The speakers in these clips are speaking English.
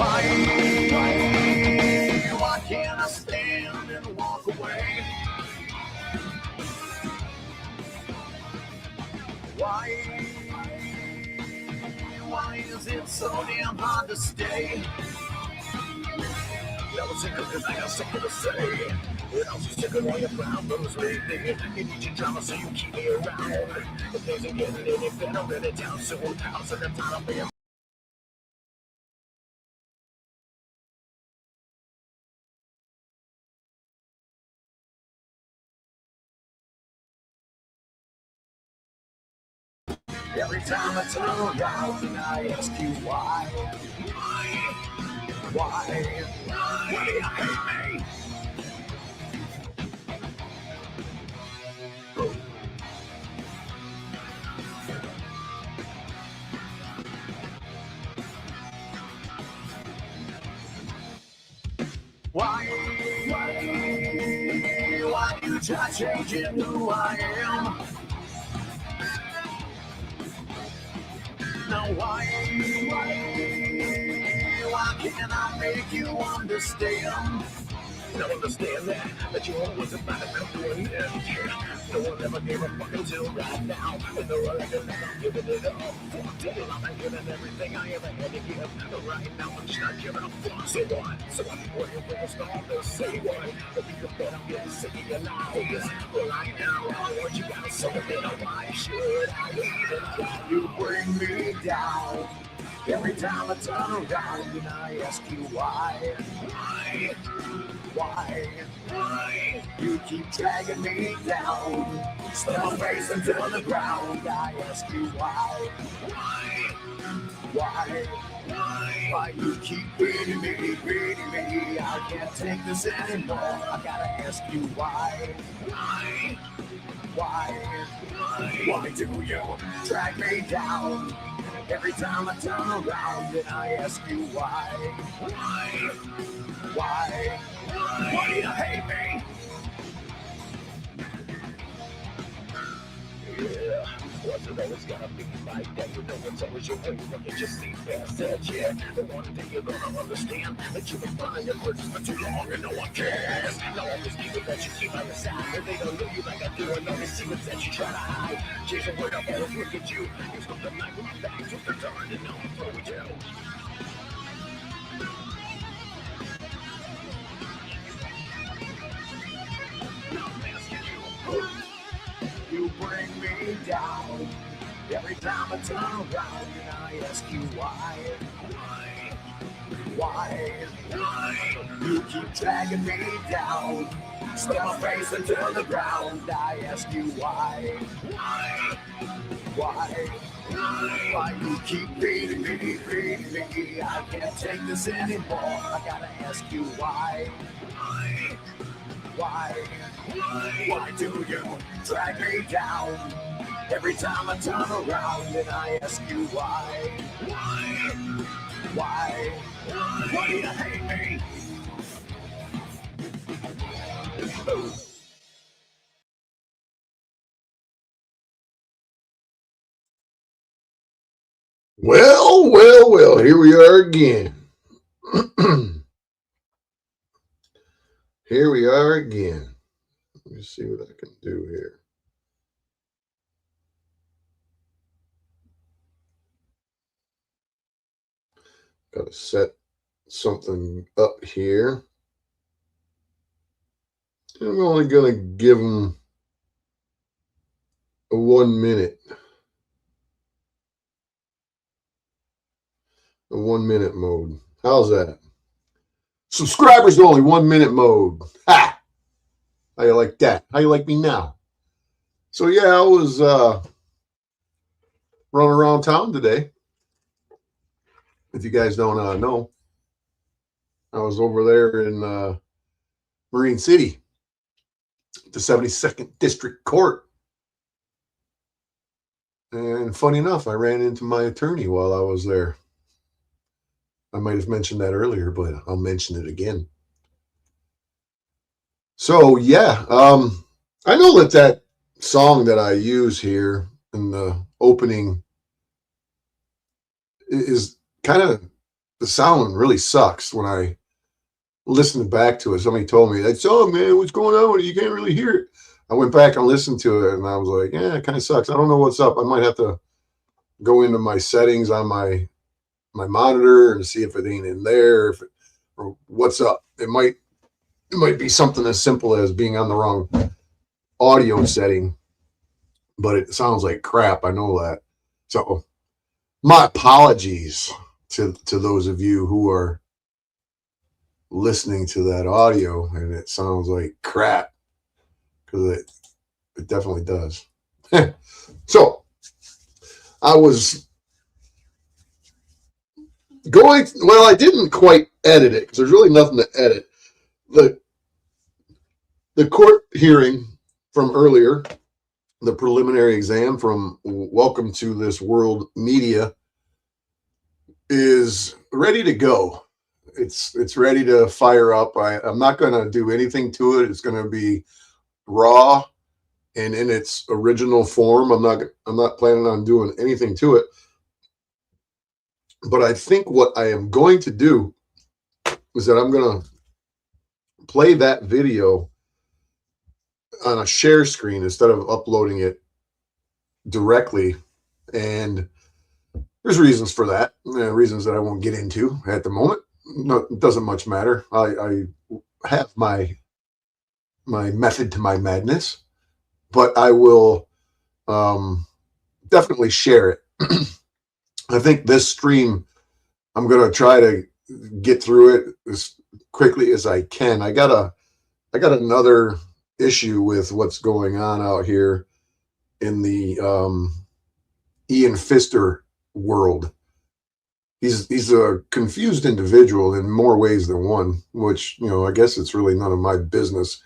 Why can't I stand and walk away? Why is it so damn hard to stay? I was sick because I got something to say. And I was just sick of all your problems lately. You need your drama so you keep me around. If things ain't getting any better, I'm really down soon. I'll send them time for you. Every time I turn around, I ask you why. Why do you hate me? Why you try changing who I am? Now why can't I make you understand? Now understand that you always about to come to an end. No one ever gave a fuck until right now. And the right and I'm giving it up. Fuck till I'm giving everything I ever had to give. But right now I'm just not giving a fuck. So what? So I'm waiting for the storm to say what? But you bet I'm getting sick of your lies. Well, right now, what you gotta say to me? Why should I even try? You bring me down. Every time I turn around and I ask you why. Why? You keep dragging me down. Step my face into the ground. I ask you why. Why you keep beating me? I can't take this anymore. I gotta ask you why. Why do you drag me down? Every time I turn around and I ask you why. Why do you hate me? Yeah, what's it always gonna be like that? You know it's always your way, look at your seat fast edge, yeah. The one day you're gonna understand that you've been buying your purchase for too long and no one cares. Now all these people that you keep on the side, and they don't know you like I do, and all these secrets that you try to hide. Chasing word up, always look at you. You stop the knife with my back, twist the turn, and now I'm throwing you. You bring me down. Every time I turn around and I ask you why. You keep dragging me down. Step my face into the ground. I ask you why. Why you keep beating me? I can't take this anymore. I gotta ask you why. Why do you drag me down? Every time I turn around and I ask you why. Why do you hate me? Well, here we are again. Here we are again. Let me see what I can do here. Got to set something up here. I'm only going to give them a 1 minute. A 1 minute mode. How's that? Subscribers only 1 minute mode. Ha! How you like that? How you like me now? So yeah, I was running around town today. If you guys don't know, I was over there in Marine City, the 72nd District Court. And funny enough, I ran into my attorney while I was there. I might have mentioned that earlier, but I'll mention it again. So yeah, I know that song that I use here in the opening is kind of the sound really sucks when I listen back to it. Somebody told me that, oh man, what's going on with it? You can't really hear it. I went back and listened to it, and I was like, yeah, it kind of sucks. I don't know what's up. I might have to go into my settings on my monitor and see if it ain't in there, or what's up. It might be something as simple as being on the wrong audio setting, but it sounds like crap. I know that. So my apologies to those of you who are listening to that audio and it sounds like crap, because it definitely does. So I was going, well, I didn't quite edit it because there's really nothing to edit. The court hearing from earlier, the preliminary exam from Welcome to This World Media, is ready to go. It's ready to fire up. I'm not going to do anything to it. It's going to be raw and in its original form. I'm not planning on doing anything to it. But I think what I am going to do is that I'm going to play that video on a share screen instead of uploading it directly. And there's reasons for that, reasons that I won't get into at the moment. No, it doesn't much matter. I have my method to my madness, but I will definitely share it. I think this stream, I'm going to try to get through it as quickly as I can. I got another issue with what's going on out here in the Ian Pfister world. He's a confused individual in more ways than one, which, I guess it's really none of my business.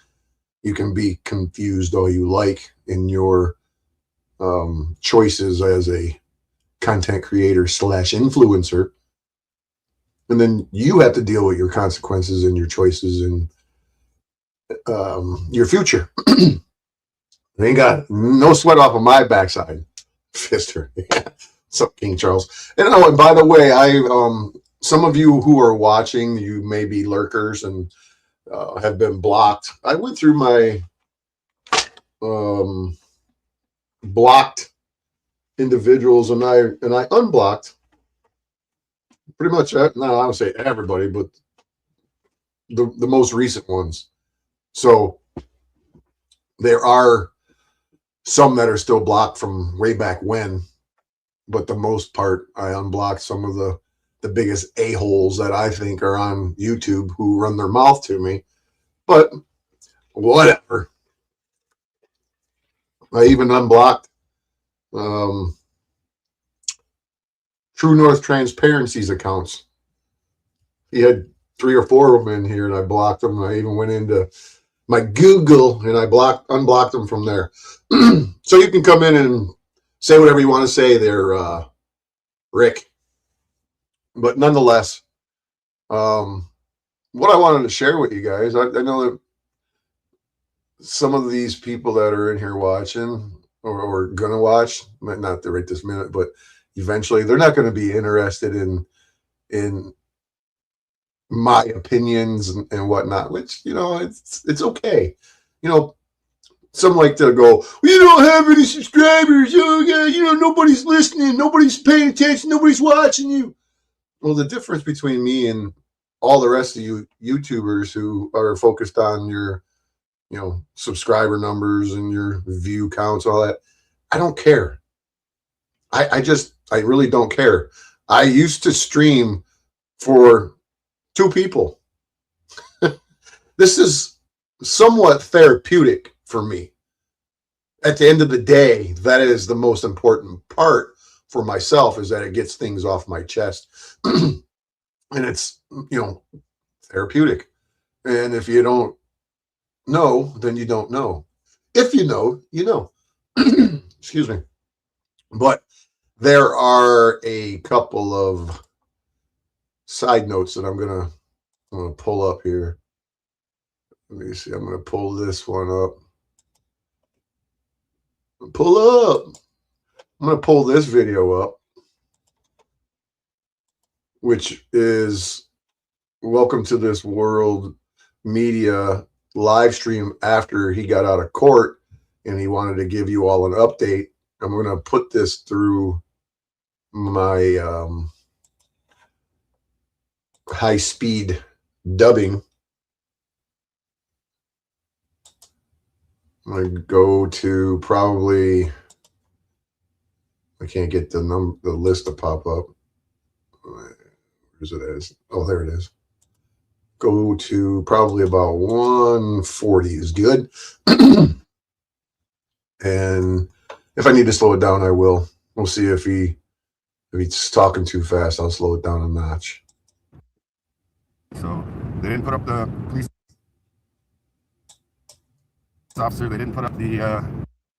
You can be confused all you like in your choices as a content creator / influencer. And then you have to deal with your consequences and your choices and your future. They ain't got no sweat off of my backside, Pfister. What's up, King Charles? And by the way, some of you who are watching, you may be lurkers and have been blocked. I went through my blocked individuals and I unblocked pretty much. No, I don't say everybody, but the most recent ones. So there are some that are still blocked from way back when, but the most part, I unblocked some of the biggest a-holes that I think are on YouTube who run their mouth to me. But whatever. I even unblocked True North Transparency's accounts. He had 3 or 4 of them in here, and I blocked them. I even went into my Google and I unblocked them from there. So you can come in and say whatever you want to say there, Rick. But nonetheless, what I wanted to share with you guys, I know that some of these people that are in here watching or gonna watch, not right this minute, but eventually, they're not going to be interested in my opinions and whatnot, which, it's okay. Some like to go, well, you don't have any subscribers. Nobody's listening. Nobody's paying attention. Nobody's watching you. Well, the difference between me and all the rest of you YouTubers who are focused on your, subscriber numbers and your view counts, all that, I don't care. I really don't care. I used to stream for 2 people. This is somewhat therapeutic for me. At the end of the day, that is the most important part for myself, is that it gets things off my chest. And it's, therapeutic. And if you don't know, then you don't know. If you know, you know. Excuse me. But there are a couple of side notes that I'm gonna pull up here. Let me see. I'm gonna pull this one up. Pull up. I'm gonna pull this video up. which is Welcome to This World Media live stream after he got out of court, and he wanted to give you all an update. I'm going to put this through my high-speed dubbing. I'm going to go to probably, I can't get the list to pop up. Where's it as? Oh, there it is. Go to probably about 140 is good. And if I need to slow it down, I will. We'll see if he's talking too fast, I'll slow it down a notch. So they didn't put up the police officer. They didn't put up the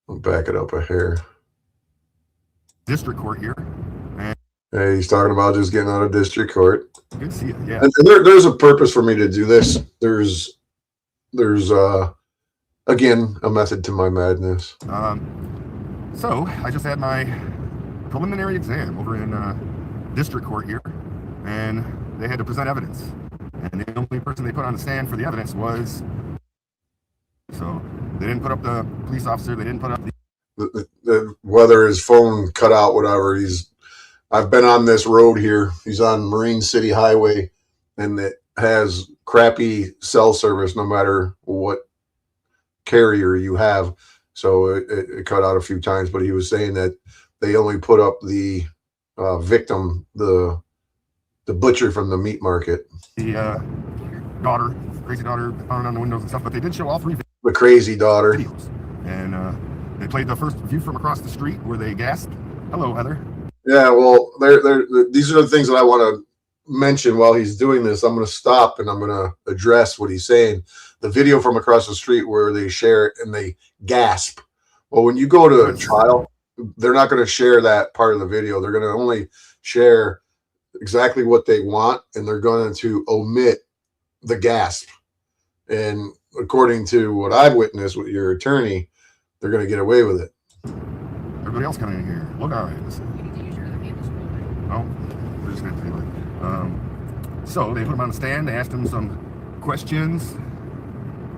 I'll back it up a hair. district court here. And Hey, he's talking about just getting out of district court. good to see it. Yeah. And there's a purpose for me to do this. There's again a method to my madness. So I just had my preliminary exam over in district court here, and they had to present evidence. And the only person they put on the stand for the evidence was. So they didn't put up the police officer. They didn't put up Whether his phone cut out, whatever. I've been on this road here. He's on Marine City Highway, and it has crappy cell service no matter what carrier you have. So it cut out a few times, but he was saying that they only put up the victim, the butcher from the meat market. the daughter, crazy daughter, pounding on the windows and stuff. But they did show all three The crazy daughter. videos, and they played the first view from across the street where they gasped, "Hello, Heather." Yeah, well, these are the things that I want to mention while he's doing this. I'm going to stop and I'm going to address what he's saying. The video from across the street where they share it and they gasp. Well, when you go to a trial, they're not going to share that part of the video. They're going to only share exactly what they want, and they're going to omit the gasp. And according to what I've witnessed with your attorney, they're going to get away with it. Everybody else coming in here. Look, all right. Listen. Oh, we're just going to do it. So they put him on the stand. They asked him some questions.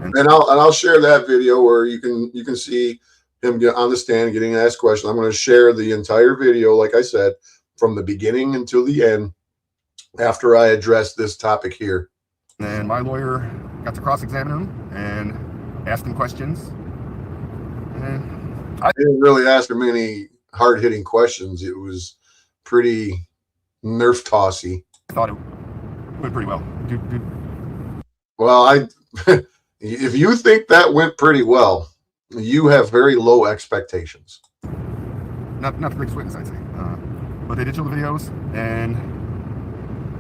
And I'll share that video where you can see him get on the stand getting asked questions. I'm going to share the entire video, like I said, from the beginning until the end after I address this topic here. And my lawyer got to cross-examine him and ask him questions. And I didn't really ask him any hard-hitting questions. It was pretty nerf tossy. I thought it went pretty well. Well, if you think that went pretty well, you have very low expectations. Not the greatest witness, I'd say. But they did show the videos, and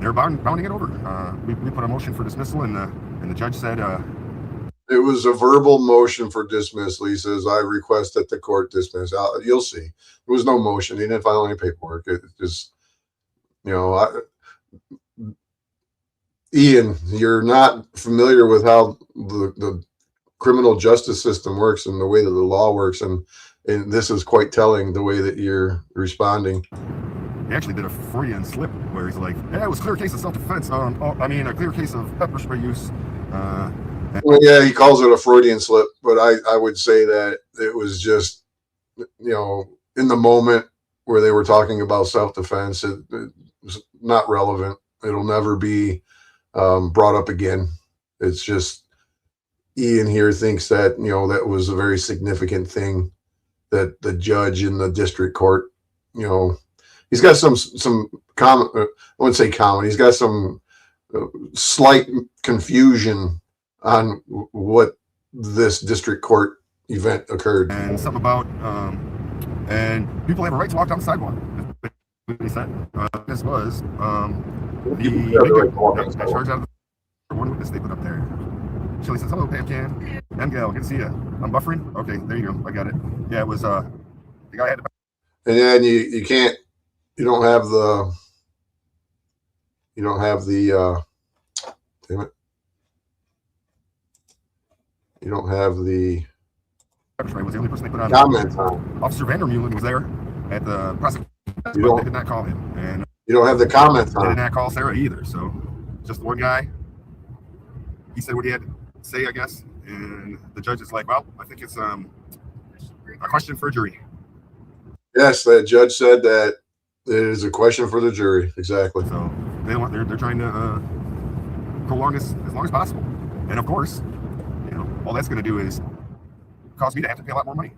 they're bounding it over. We put a motion for dismissal, and the judge said. It was a verbal motion for dismissal. He says, I request that the court dismiss. You'll see. There was no motion. He didn't file any paperwork. It just, Ian, you're not familiar with how the criminal justice system works and the way that the law works. And this is quite telling, the way that you're responding. He actually did a Freudian slip where he's like, yeah, it was a clear case of self-defense. A clear case of pepper spray use. Well, yeah, he calls it a Freudian slip, but I would say that it was just, in the moment where they were talking about self-defense, it was not relevant. It'll never be brought up again. It's just Ian here thinks that, that was a very significant thing that the judge in the district court, he's got some common, I wouldn't say common, he's got some slight confusion on what this district court event occurred. And something about, and people have a right to walk down the sidewalk. He said, this was, got charged out of the one witness they put up there. Shelly says, hello, Pam Can. M Gal, good to see you. I'm buffering. Okay, there you go. I got it. Yeah, it was, the guy had to. And then you don't have the, damn it. You don't have the was the only person they put on. comment time. Officer Vandermeulen was there at the prosecution, but they did not call him. And You don't have the comments They on did it. not call Sarah either. So just one guy. He said what he had to say, I guess. And the judge is like, well, I think it's a question for a jury. Yes, that judge said that it is a question for the jury. Exactly. So they're trying to prolong this as long as possible. And of course, all that's going to do is cause me to have to pay a lot more money.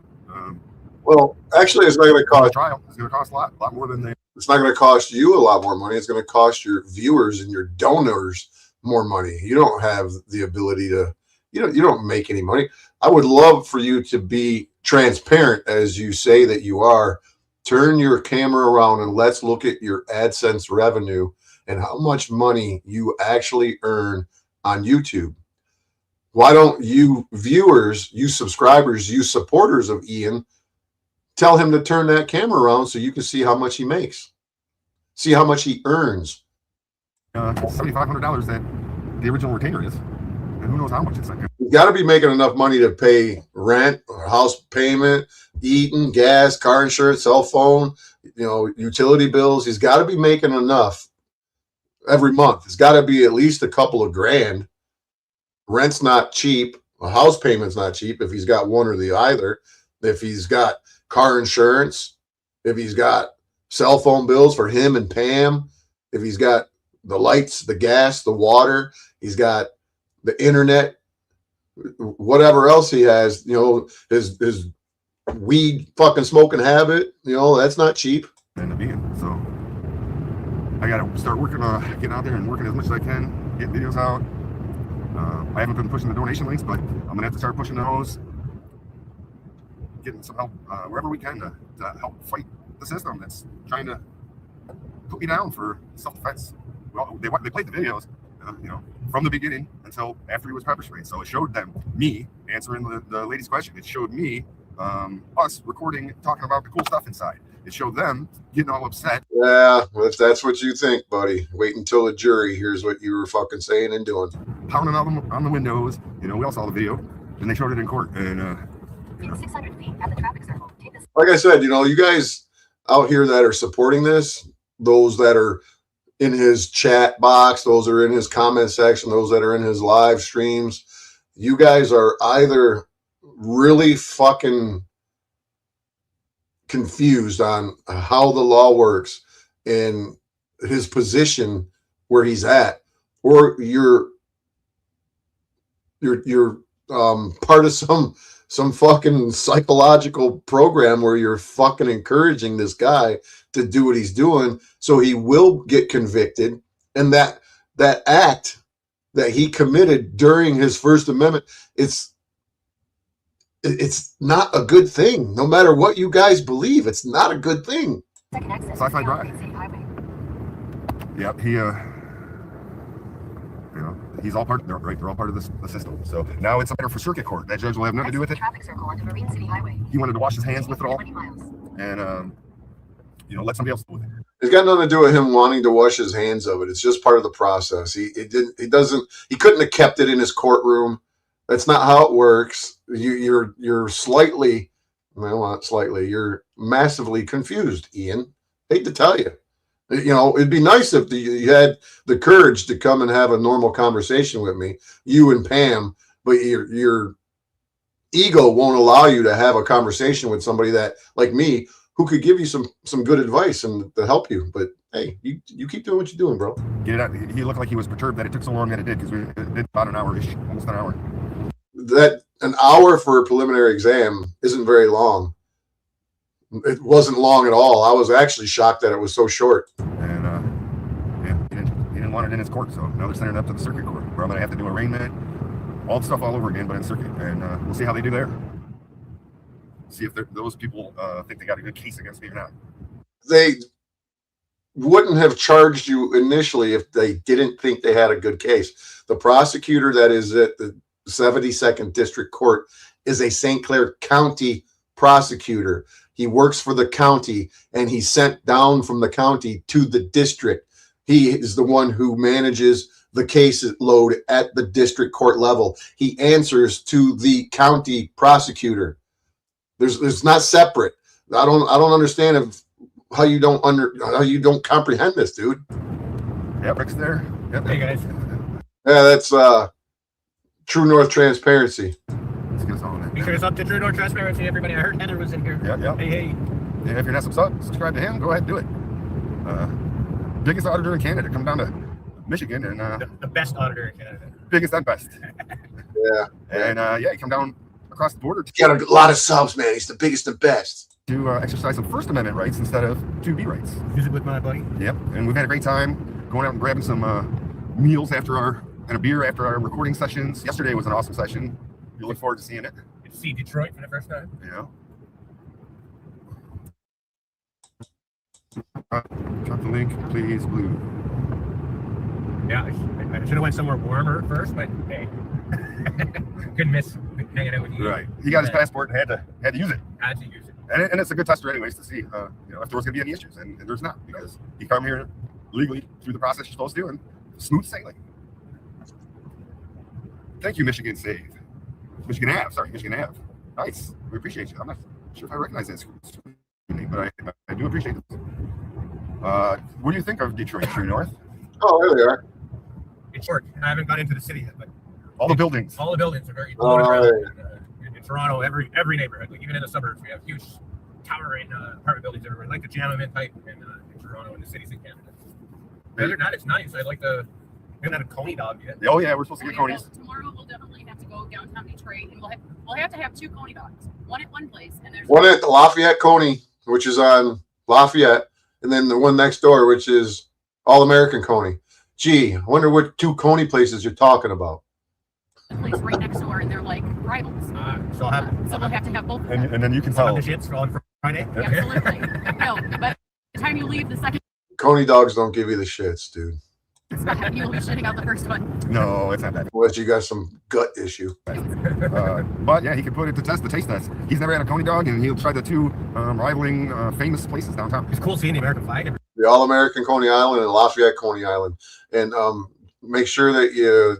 Well, actually, it's not going to The cost. trial is going to cost a lot more than they. It's not going to cost you a lot more money. It's going to cost your viewers and your donors more money. You don't have the ability to. You don't make any money. I would love for you to be transparent, as you say that you are. Turn your camera around and let's look at your AdSense revenue and how much money you actually earn on YouTube. Why don't you viewers, you subscribers, you supporters of Ian, tell him to turn that camera around so you can see how much he makes, see how much he earns. $7,500 that the original retainer is, and who knows how much it's like. You've got to be making enough money to pay rent, or house payment, eating, gas, car insurance, cell phone, utility bills. He's got to be making enough every month. It's got to be at least a couple of grand. Rent's not cheap. A house payment's not cheap if he's got one or the either. If he's got car insurance, if he's got cell phone bills for him and Pam, if he's got the lights, the gas, the water, he's got the internet, whatever else he has, his weed fucking smoking habit, that's not cheap. And so I got to start working, getting out there and working as much as I can, get videos out. I haven't been pushing the donation links, but I'm going to have to start pushing those, getting some help wherever we can to help fight the system that's trying to put me down for self-defense. Well, they played the videos, from the beginning until after he was pepper sprayed. So it showed them me answering the lady's question. It showed me us recording, talking about the cool stuff inside. It showed them getting all upset. Yeah, if that's what you think, buddy, wait until the jury hears what you were fucking saying and doing. Pounding on the windows. We all saw the video, and they showed it in court. And in 600 feet at the traffic circle, take this. Like I said, you guys out here that are supporting this, those that are in his chat box, those that are in his comment section, those that are in his live streams, you guys are either really fucking confused on how the law works and his position where he's at, or you're part of some fucking psychological program where you're fucking encouraging this guy to do what he's doing so he will get convicted, and that act that he committed during his First Amendment, it's not a good thing. No matter what you guys believe, it's not a good thing. Sci-Fi Drive. Yep, he's all part. They're all part of the system. So now it's a matter for circuit court. That judge will have nothing to do with it. Traffic circle onto Marine City Highway. He wanted to wash his hands with it all, 20 miles. and let somebody else deal with it. It's got nothing to do with him wanting to wash his hands of it. It's just part of the process. He couldn't have kept it in his courtroom. That's not how it works. You're slightly, well, not slightly, you're massively confused, Ian. Hate to tell you. It'd be nice if you had the courage to come and have a normal conversation with me, you and Pam, but your ego won't allow you to have a conversation with somebody that, like me, who could give you some good advice and to help you. But hey, you keep doing what you're doing, bro. Get it out. He looked like he was perturbed that it took so long that it did, because it did about an hour-ish, almost an hour. That an hour for a preliminary exam isn't very long. It wasn't long at all. I was actually shocked that it was so short. And he didn't want it in his court, so now they're sending it up to the circuit court, where I'm gonna have to do arraignment, all the stuff all over again, but in circuit, and we'll see how they do there. See if those people think they got a good case against me or not. They wouldn't have charged you initially if they didn't think they had a good case. The prosecutor that is at the 72nd District Court is a St. Clair County prosecutor. He works for the county, and he's sent down from the county to the district. He is the one who manages the case load at the district court level. He answers to the county prosecutor. There's not separate. I don't understand how you don't comprehend this, dude. Yeah, Rick's there. Yep. Hey guys. Yeah, that's True North Transparency. Let's get us on Be there. sure to sub to True North Transparency, everybody. I heard Heather was in here. Yep, yep. Hey. Yeah, if you're not subscribed to him, go ahead and do it. Biggest auditor in Canada. Come down to Michigan and The best auditor in Canada. biggest and best. Yeah. And yeah, you come down across the border He got a lot of subs, man. He's the biggest and best. to exercise some First Amendment rights instead of 2B rights. Visit with my buddy. Yep, and we've had a great time going out and grabbing some meals and a beer after our recording sessions. Yesterday was an awesome session. We look forward to seeing it. Get to see Detroit for the first time. Yeah. Drop the link, please, Blue. Yeah, I should have went somewhere warmer first, but hey, couldn't miss hanging out with you. Right. He got his passport and had to use it. Had to use it. And it's a good tester anyways to see if there was going to be any issues, and there's not, because you come here legally through the process you're supposed to, and smooth sailing. Thank you, Michigan Ave. Michigan Ave. Nice. We appreciate you. I'm not sure if I recognize that school name, but I do appreciate it. What do you think of Detroit, True North? Oh, there they are. It's short. I haven't got into the city yet, but All the buildings. all the buildings are very Oh, in Toronto, every neighborhood, like even in the suburbs, we have huge towering apartment buildings everywhere. I like to jam them in tight in Toronto and the cities in Canada. Other than that, it's nice. I like the. We haven't had a Coney dog yet. Oh yeah, we're supposed to get Okay, Coney's. well, tomorrow we'll definitely have to go downtown Detroit, and we'll have to have 2 Coney dogs. One at one place, and there's One at the Lafayette Coney, which is on Lafayette, and then the one next door, which is All American Coney. Gee, I wonder what 2 Coney places you're talking about. a place right next door, and they're like rivals. So I'll have. So we'll have to have both of And, them. and then you can I'll tell. have the shits on Friday. Absolutely. No, but by the time you leave the second Coney dogs don't give you the shits, dude. spot, you will be shitting out the first one. No, it's not that. Unless you got some gut issue. But yeah, he can put it to test the taste test. He's never had a Coney dog, and he'll try the 2 rivaling famous places downtown. It's cool seeing the American flag. The All American Coney Island and Lafayette Coney Island. And make sure that you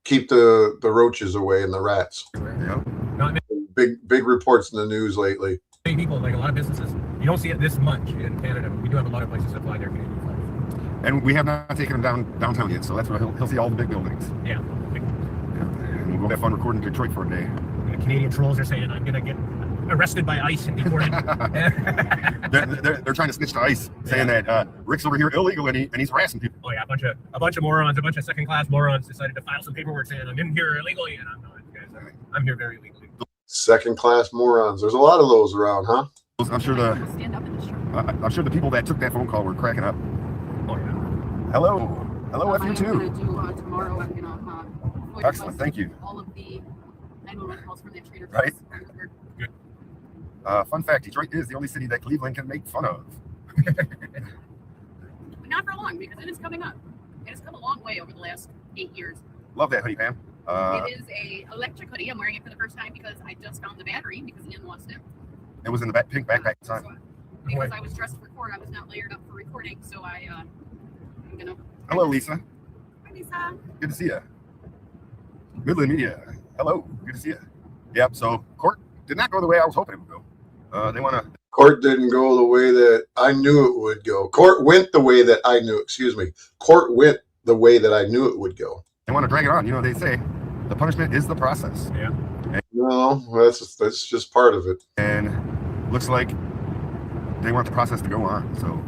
keep the roaches away and the rats. Yeah. Not Big reports in the news lately. many people, like a lot of businesses. You don't see it this much in Canada. We do have a lot of places that fly their Canadian flags. And we have not taken him downtown yet, so that's where he'll see all the big buildings. Yeah. And we'll go have fun recording Detroit for a day. The Canadian trolls are saying I'm gonna get arrested by ICE and deported. They're trying to snitch to ICE, saying that Rick's over here illegal and he's harassing people. Oh yeah, a bunch of morons, a bunch of second-class morons decided to file some paperwork saying I'm in here illegally, and I'm not, guys. I'm here very legally. Second-class morons. There's a lot of those around, huh? I'm sure Stand up in this truck. I'm sure the people that took that phone call were cracking up. Oh yeah. Hello, I'm FU2. gonna do tomorrow. I'm gonna voice Excellent, thank you. all of the 911 calls from the Trader Right. Joe's. Fun fact: Detroit is the only city that Cleveland can make fun of. But not for long, because it is coming up. It has come a long way over the last 8 years. Love that hoodie, Pam. It is a electric hoodie. I'm wearing it for the first time because I just found the battery because Ian lost it. It was in the pink backpack So, time. because I was dressed for court, I was not layered up for recording. So I'm gonna. Hello, Lisa. Hi, Lisa. Good to see you. Midland Media. Hello. Good to see you. Yep. So court did not go the way I was hoping it would go. They want to. Court didn't go the way that I knew it would go. Court went the way that I knew. Excuse me. Court went the way that I knew it would go. They want to drag it on. You know, they say the punishment is the process, No, that's just part of it. and looks like they want the process to go on. So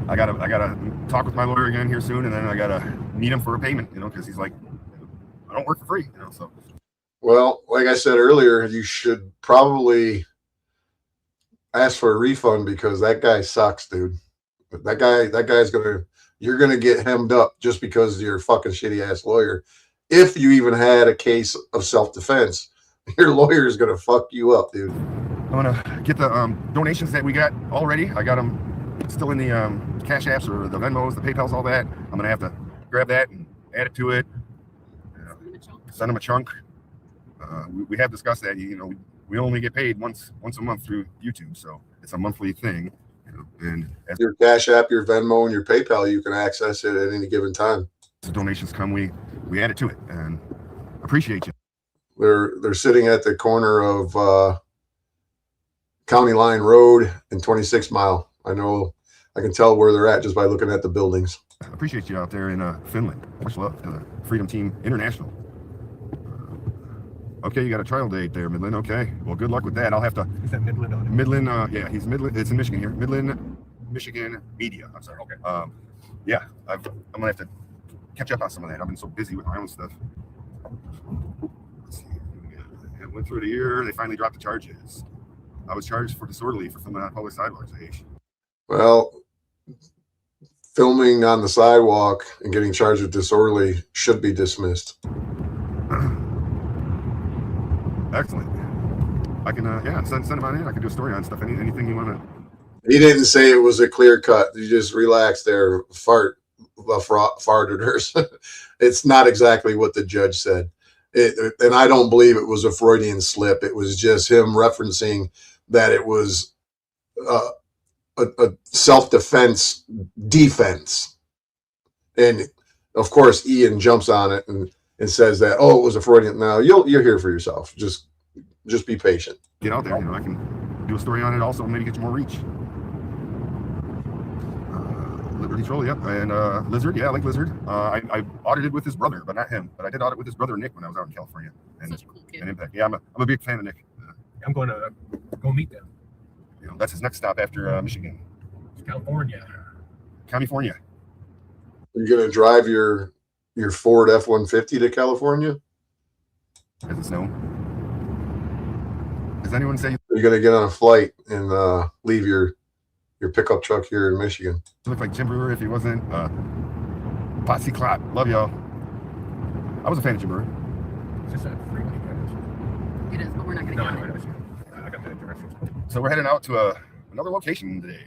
I gotta talk with my lawyer again here soon, and then I gotta meet him for a payment. You know, because he's like, I don't work for free. You know, so. Well, like I said earlier, you should probably ask for a refund because that guy sucks, dude. That guy's you're gonna get hemmed up just because you're a fucking shitty ass lawyer. If you even had a case of self-defense, your lawyer is gonna fuck you up, dude. I'm gonna get the donations that we got already. I got them still in the Cash Apps or the Venmos, the PayPals, all that. I'm gonna have to grab that and add it to it. Send them a chunk. We have discussed that. You know, we only get paid once a month through YouTube, so it's a monthly thing. You know, and as Your Cash App, your Venmo, and your PayPal, you can access it at any given time. the donations come, we add it to it, and appreciate you. They're sitting at the corner of County Line Road and 26 Mile. I know I can tell where they're at just by looking at the buildings. I appreciate you out there in Finland. Much love to the Freedom Team International. Okay, you got a trial date there, Midland. Okay, well, good luck with that. I'll have to. Is that Midland on it? Midland, yeah, he's Midland. It's in Michigan here. Midland, Michigan Media. I'm sorry. Okay. Yeah, I'm gonna have to catch up on some of that. I've been so busy with my own stuff. Let's see. It went through the year. They finally dropped the charges. I was charged for disorderly for filming on public sidewalks. Well, filming on the sidewalk and getting charged with disorderly should be dismissed. Excellent. I can, yeah, send them on in. I can do a story on stuff. Anything you want to. He didn't say it was a clear cut. You just relax there, farters. It's not exactly what the judge said. And I don't believe it was a Freudian slip. It was just him referencing that it was a self-defense defense. And of course, Ian jumps on it and says that, oh, it was a Freudian. Now you'll hear for yourself. Just be patient. Get out there. I can do a story on it also, and maybe get you more reach. Liberty Troll, yep. And Lizard, yeah, I like Lizard. I audited with his brother, but not him. But I did audit with his brother Nick when I was out in California. And, Such a cool kid. and Impact. Yeah, I'm a big fan of Nick. I'm going to go meet them. That's his next stop after Michigan. California. California. You're gonna drive your Ford F-150 to California? As it's known. Does anyone say You're gonna get on a flight and leave your pickup truck here in Michigan? you look like Jim Brewer if he wasn't? Posse Clot. Love y'all. I was a fan of Jim Brewer. It's just a free money kind It is, but we're not going No, to I count know. it. I got the directions. So we're heading out to another location today.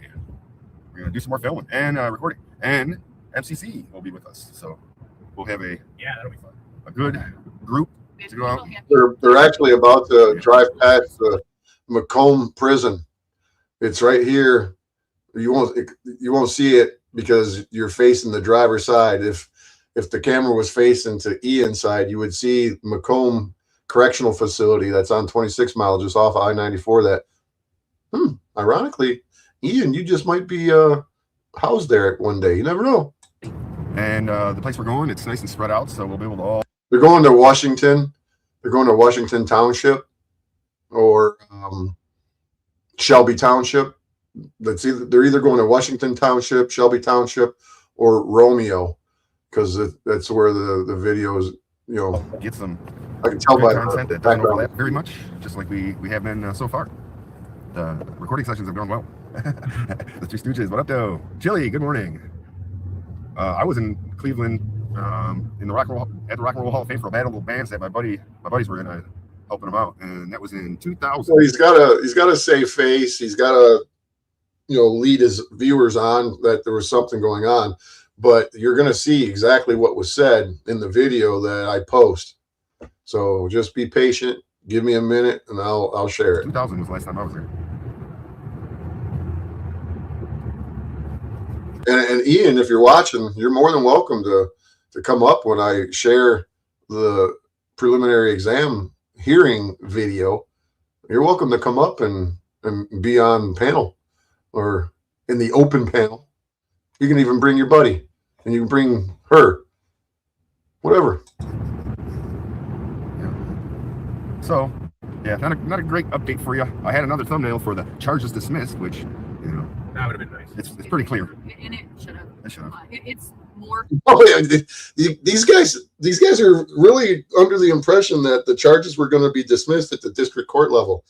We're gonna do some more filming and recording, and MCC will be with us. So we'll have a Yeah, that'll be fun. good group to go out. They're actually about to drive past the Macomb prison. It's right here. You won't see it because you're facing the driver's side. If the camera was facing to Ian's side, you would see Macomb Correctional Facility that's on 26 Mile just off I-94. That ironically, Ian, you just might be housed there one day. You never know. And the place we're going, it's nice and spread out, so we'll be able to all. They're going to Washington. They're going to Washington Township or Shelby Township. They're either going to Washington Township, Shelby Township, or Romeo, because that's where the videos. Get some I can tell by content the that doesn't background. overlap very much, just like we have been so far. The recording sessions have gone well. The Two Stooges, what up, though? Chili, good morning. I was in Cleveland in the Rock and Roll Hall of Fame for a battle of bands that my buddies were in, helping them out, and that was in 2000. So he's got to save face. He's got to lead his viewers on that there was something going on. But you're going to see exactly what was said in the video that I post. So just be patient. Give me a minute, and I'll share it. 2000 was the last time I was there. And Ian, if you're watching, you're more than welcome to come up when I share the preliminary exam hearing video. You're welcome to come up and be on panel or in the open panel. You can even bring your buddy and you can bring her, whatever. So, yeah, not a great update for you. I had another thumbnail for the charges dismissed, which, That would have been nice. it's pretty clear. And it should have. It should have. It's more. Oh yeah, these guys are really under the impression that the charges were going to be dismissed at the district court level.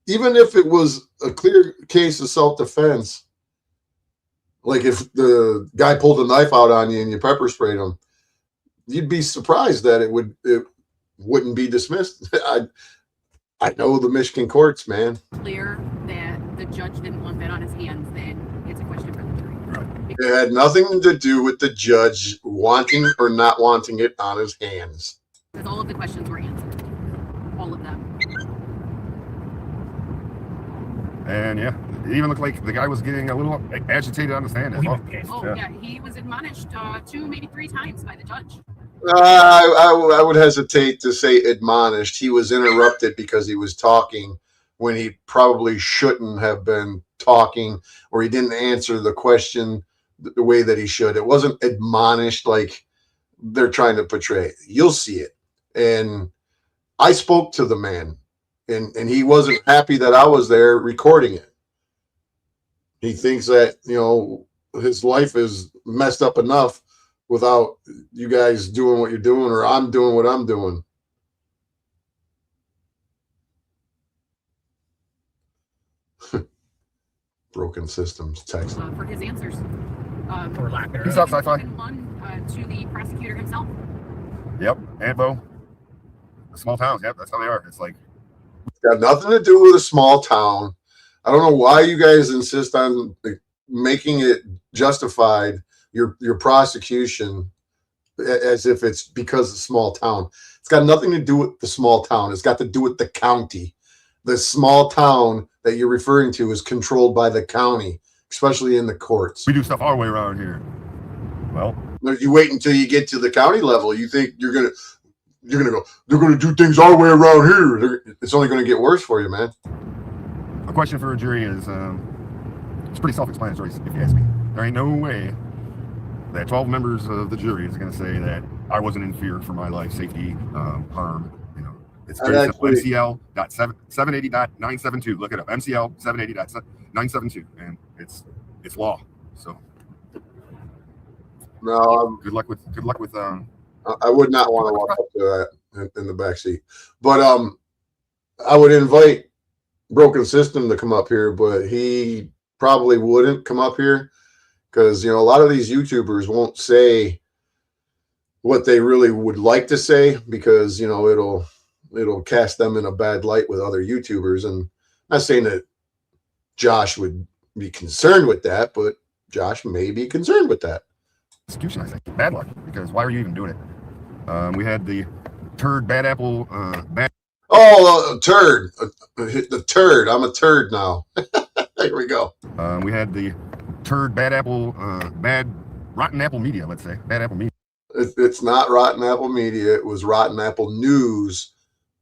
Even if it was a clear case of self-defense, like if the guy pulled a knife out on you and you pepper sprayed him, you'd be surprised that it wouldn't be dismissed. I know the Michigan courts, man. Clear that the judge didn't want that on his hands, then it's a question for the jury. It had nothing to do with the judge wanting or not wanting it on his hands. Because all of the questions were answered. All of them. And yeah, it even looked like the guy was getting a little agitated on the stand. He was pissed. Oh, yeah. He was admonished 2, maybe 3 times by the judge. I would hesitate to say admonished. He was interrupted because he was talking when he probably shouldn't have been talking, or he didn't answer the question the way that he should. It wasn't admonished like they're trying to portray. You'll see it. And I spoke to the man, and he wasn't happy that I was there recording it. He thinks that, you know, his life is messed up enough without you guys doing what you're doing, or I'm doing what I'm doing. Broken systems text. For his answers. For lack of Peace out, Sci-Fi. And one to the prosecutor himself. Yep, Anvo. The small towns, yep, that's how they are. It's like, Got nothing to do with a small town. I don't know why you guys insist on making it justified, your prosecution, as if it's because it's a small town. It's got nothing to do with the small town. It's got to do with the county. The small town that you're referring to is controlled by the county, especially in the courts. we do stuff our way around here. Well, You wait until you get to the county level. You think you're gonna go, they're gonna do things our way around here. It's only gonna get worse for you, man. a question for a jury is, it's pretty self-explanatory, if you ask me. There ain't no way that 12 members of the jury is going to say that I wasn't in fear for my life, safety, harm. You know, it's very simple. MCL.780.972. Look it up. MCL 780.972, and it's law. So No, good luck with. I would not want to walk up to that in the back seat. But I would invite Broken System to come up here, but he probably wouldn't come up here because, you know, a lot of these YouTubers won't say what they really would like to say because, you know, it'll cast them in a bad light with other YouTubers. And I'm not saying that Josh would be concerned with that, but Josh may be concerned with that. Execution, I think. Bad luck, because why are you even doing it? We had the turd bad apple bad. Oh, turd. The turd. I'm a turd now. There we go. We had the turd bad apple bad rotten apple media. Let's say bad apple media. It's not Rotten Apple Media. It was Rotten Apple News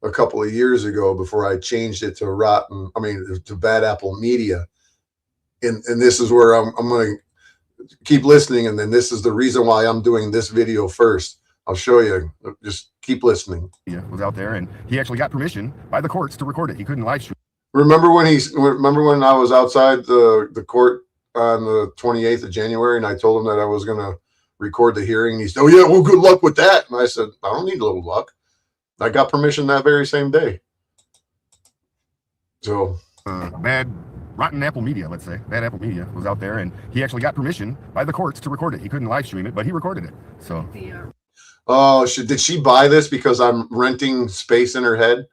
a couple of years ago before I changed it to Bad Apple Media. And this is where I'm going to keep listening. And then this is the reason why I'm doing this video first. I'll show you. Just keep listening. Yeah, was out there, and he actually got permission by the courts to record it. He couldn't live stream. Remember when I was outside the court on the 28th of January and I told him that I was going to record the hearing? And he said, "Oh yeah, well, good luck with that." And I said, "I don't need a little luck. I got permission that very same day." So Bad rotten apple media, let's say bad apple media was out there, and he actually got permission by the courts to record it. He couldn't live stream it, but he recorded it. So did she buy this because I'm renting space in her head?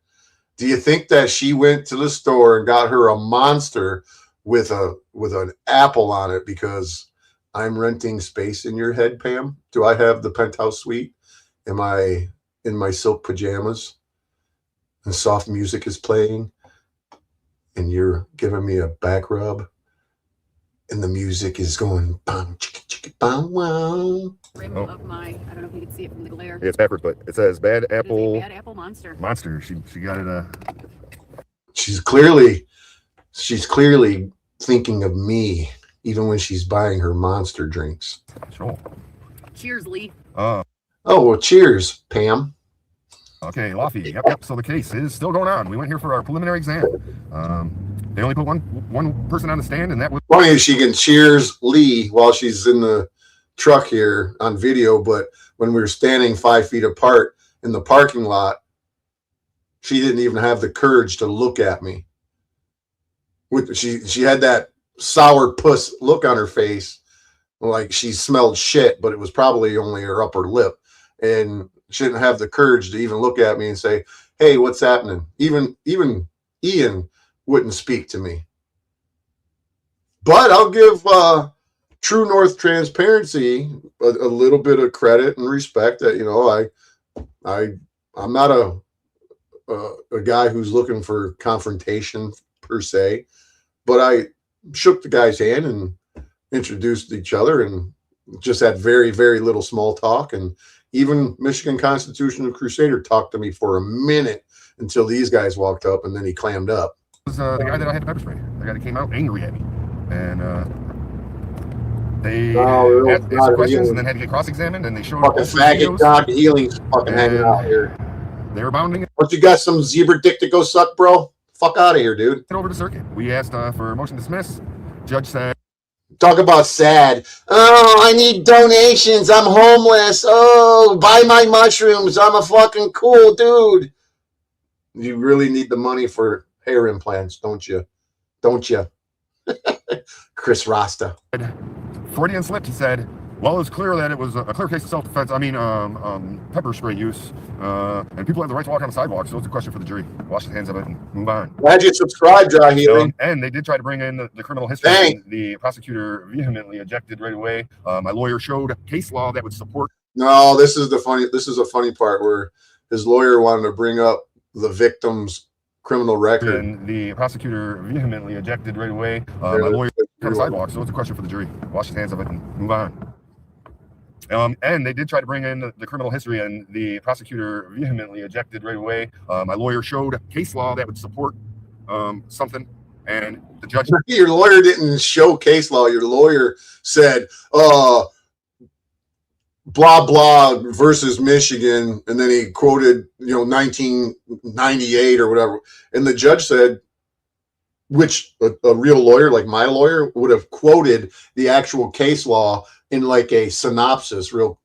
Do you think that she went to the store and got her a Monster with an apple on it because I'm renting space in your head, Pam? Do I have the penthouse suite? Am I in my silk pajamas and soft music is playing and you're giving me a back rub and the music is going bam chicka chicka bam wow? Rim of my, I don't know if you can see it from the glare. it's backwards, but it says bad It is a apple bad apple monster. monster. She got it. She's clearly thinking of me even when she's buying her Monster drinks. Sure. Cheers, Lee. Oh, well, cheers, Pam. Okay, Laffy. Yep. So the case is still going on. We went here for our preliminary exam. They only put one person on the stand, and that was. Funny if she can cheers Lee while she's in the truck here on video, but when we were standing 5 feet apart in the parking lot, she didn't even have the courage to look at me. She had that sour puss look on her face, like she smelled shit, but it was probably only her upper lip, and she didn't have the courage to even look at me and say, "Hey, what's happening?" Even Ian wouldn't speak to me. But I'll give True North Transparency a little bit of credit and respect that, you know, I'm not a guy who's looking for confrontation per se, but I shook the guy's hand and introduced each other and just had very, very little small talk. And even Michigan Constitutional Crusader talked to me for a minute until these guys walked up, and then he clammed up. was the guy that I had to pepper spray. The guy that came out angry at me, and they asked questions and then had to get cross-examined, and they showed fucking faggot John Healing's fucking hanging out here. They were bounding it What, you got some zebra dick to go suck, bro? Fuck out of here, dude. over to circuit. We asked for a motion to dismiss. Judge said, Talk about sad. Oh, I need donations. I'm homeless. Oh, buy my mushrooms. I'm a fucking cool dude. You really need the money for hair implants, don't you? Don't you? Chris Rasta. Freudian slipped. He said, well, it was clear that it was a clear case of self-defense. I mean, pepper spray use. And people have the right to walk on the sidewalk, so it's a question for the jury. Wash his hands of it and move on. Glad you subscribed, John Healing. And they did try to bring in the criminal history. Thanks. The prosecutor vehemently objected right away. My lawyer showed case law that would support. No, this is a funny part where his lawyer wanted to bring up the victim's criminal record. And the prosecutor vehemently objected right away. My lawyer on the sidewalk, so it's a question for the jury. Wash his hands of it and move on. And they did try to bring in the criminal history, and the prosecutor vehemently objected right away. My lawyer showed case law that would support something, and the judge. Your lawyer didn't show case law. Your lawyer said, blah, blah versus Michigan. And then he quoted, 1998 or whatever. And the judge said, which a real lawyer, like my lawyer, would have quoted the actual case law in like a synopsis, a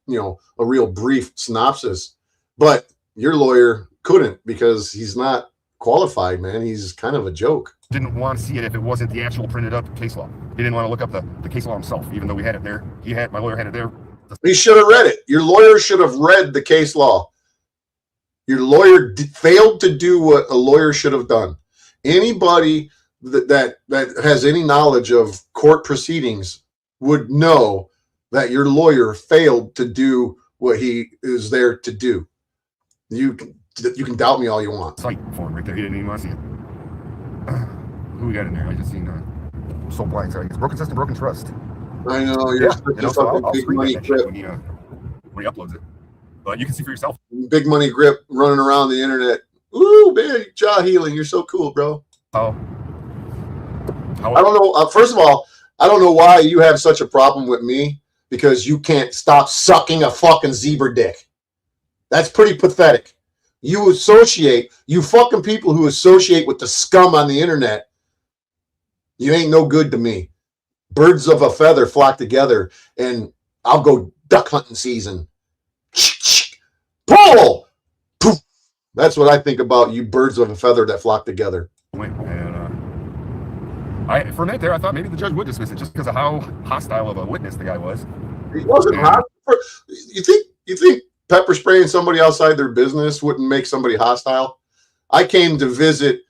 real brief synopsis. But your lawyer couldn't because he's not qualified, man. He's kind of a joke. Didn't want to see it if it wasn't the actual printed up case law. He didn't want to look up the case law himself, even though we had it there. My lawyer had it there. He should have read it. Your lawyer should have read the case law. Your lawyer failed to do what a lawyer should have done. Anybody that has any knowledge of court proceedings would know that your lawyer failed to do what he is there to do. You can doubt me all you want. Site for him right there. He didn't even want to see it. Who we got in there? I just seen so blind. Sorry, it's broken system, broken trust. I know you're So I'll big money screen that grip. shit when he uploads it. But you can see for yourself. Big money grip running around the internet. Ooh, man, Jaw Healing, you're so cool, bro. How I don't know. First of all, I don't know why you have such a problem with me because you can't stop sucking a fucking zebra dick. That's pretty pathetic. You fucking people who associate with the scum on the internet, you ain't no good to me. Birds of a feather flock together, and I'll go duck hunting season. Pull! Poof! That's what I think about you birds of a feather that flock together. And for a minute there, I thought maybe the judge would dismiss it just because of how hostile of a witness the guy was. He wasn't hostile. You think pepper spraying somebody outside their business wouldn't make somebody hostile? I came to visit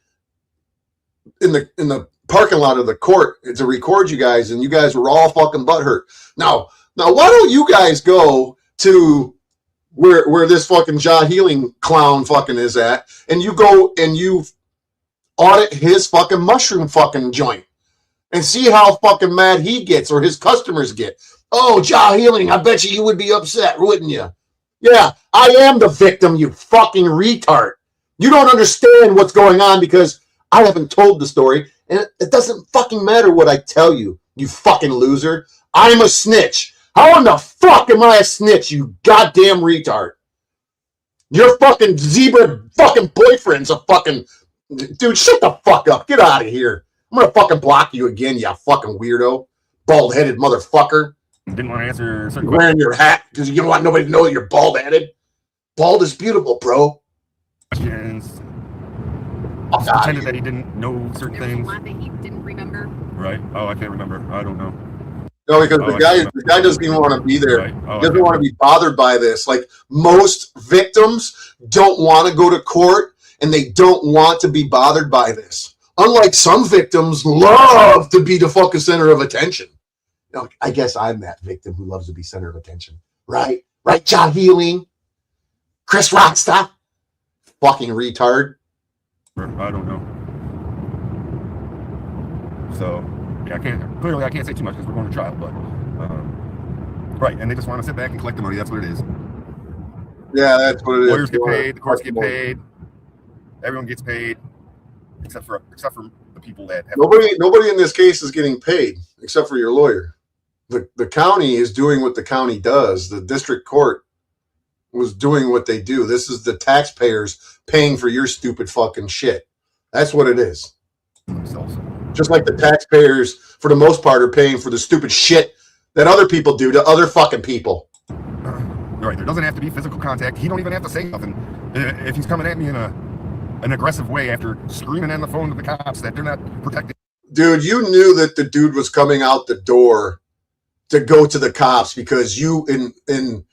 in the parking lot of the court to record you guys, and you guys were all fucking butthurt. Now, why don't you guys go to where this fucking Jaw Healing clown fucking is at, and you go and you audit his fucking mushroom fucking joint and see how fucking mad he gets or his customers get. Oh, Jaw Healing, I bet you would be upset, wouldn't you? Yeah, I am the victim, you fucking retard. You don't understand what's going on because I haven't told the story, and it doesn't fucking matter what I tell you, you fucking loser. I'm a snitch. How in the fuck am I a snitch, you goddamn retard? Your fucking zebra fucking boyfriend's a fucking... Dude, shut the fuck up. Get out of here. I'm gonna fucking block you again, you fucking weirdo. Bald-headed motherfucker. Didn't want to answer certain Wearing your hat because you don't want nobody to know that you're bald-headed. Bald is beautiful, bro. questions. Fuck out of Pretended here. that he didn't know certain There was a things. lot that he didn't remember. Right. Oh, I can't remember. I don't know. No, because Oh, the guy doesn't even want to be there. Right. Oh, He doesn't want to be bothered by this. Like, most victims don't want to go to court and they don't want to be bothered by this. Unlike some victims love to be the fucking center of attention. You know, I guess I'm that victim who loves to be center of attention. Right? Right, Jaw Healing? Chris Rockstop? Fucking retard. I don't know. So, yeah, I can't say too much because we're going to trial, but, right, and they just want to sit back and collect the money. That's what it is. Yeah, that's what it is. Lawyers get paid, the courts get paid, everyone gets paid, except for people that have Nobody in this case is getting paid except for your lawyer. The county is doing what the county does. The district court was doing what they do. This is the taxpayers paying for your stupid fucking shit. That's what it is. themselves. Just like the taxpayers, for the most part, are paying for the stupid shit that other people do to other fucking people. Right, there doesn't have to be physical contact. He don't even have to say nothing. If he's coming at me in an aggressive way after screaming on the phone to the cops that they're not protecting. Dude, you knew that the dude was coming out the door to go to the cops because you and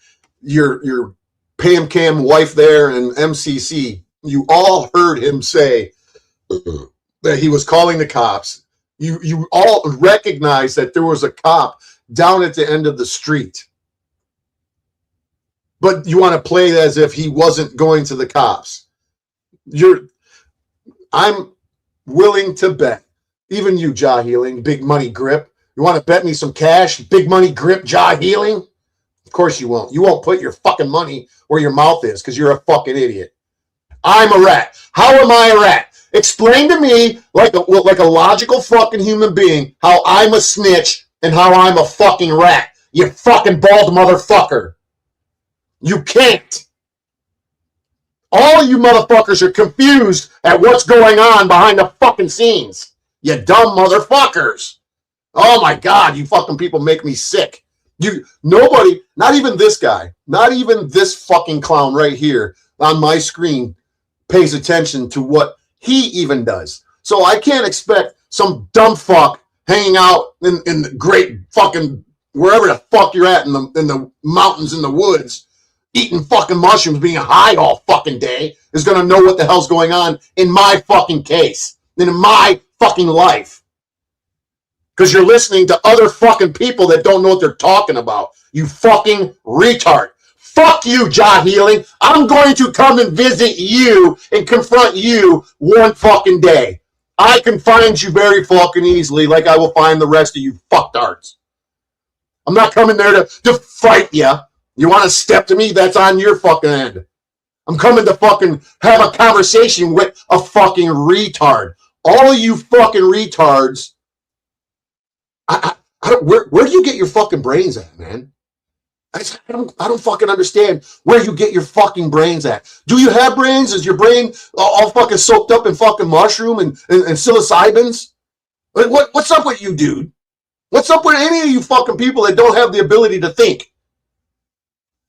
your Pam Cam wife there and MCC, you all heard him say that he was calling the cops. You all recognized that there was a cop down at the end of the street. But you want to play as if he wasn't going to the cops. I'm willing to bet, even you, Jaw Healing, Big Money Grip. You want to bet me some cash, Big Money Grip, Jaw Healing? Of course you won't. You won't put your fucking money where your mouth is because you're a fucking idiot. I'm a rat. How am I a rat? Explain to me, like a logical fucking human being, how I'm a snitch and how I'm a fucking rat. You fucking bald motherfucker. You can't. All you motherfuckers are confused at what's going on behind the fucking scenes. You dumb motherfuckers. Oh my God, you fucking people make me sick. Nobody, not even this guy, not even this fucking clown right here on my screen pays attention to what he even does. So I can't expect some dumb fuck hanging out in the great fucking, wherever the fuck you're at in the mountains, in the woods, eating fucking mushrooms, being high all fucking day, is going to know what the hell's going on in my fucking case, in my fucking life. Because you're listening to other fucking people that don't know what they're talking about. You fucking retard. Fuck you, Jaw Healing. I'm going to come and visit you and confront you one fucking day. I can find you very fucking easily, like I will find the rest of you fucktards. I'm not coming there to fight you. You want to step to me? That's on your fucking end. I'm coming to fucking have a conversation with a fucking retard. All of you fucking retards, where do you get your fucking brains at, man? I don't fucking understand where you get your fucking brains at. Do you have brains? Is your brain all fucking soaked up in fucking mushroom and psilocybins? What's up with you, dude? What's up with any of you fucking people that don't have the ability to think?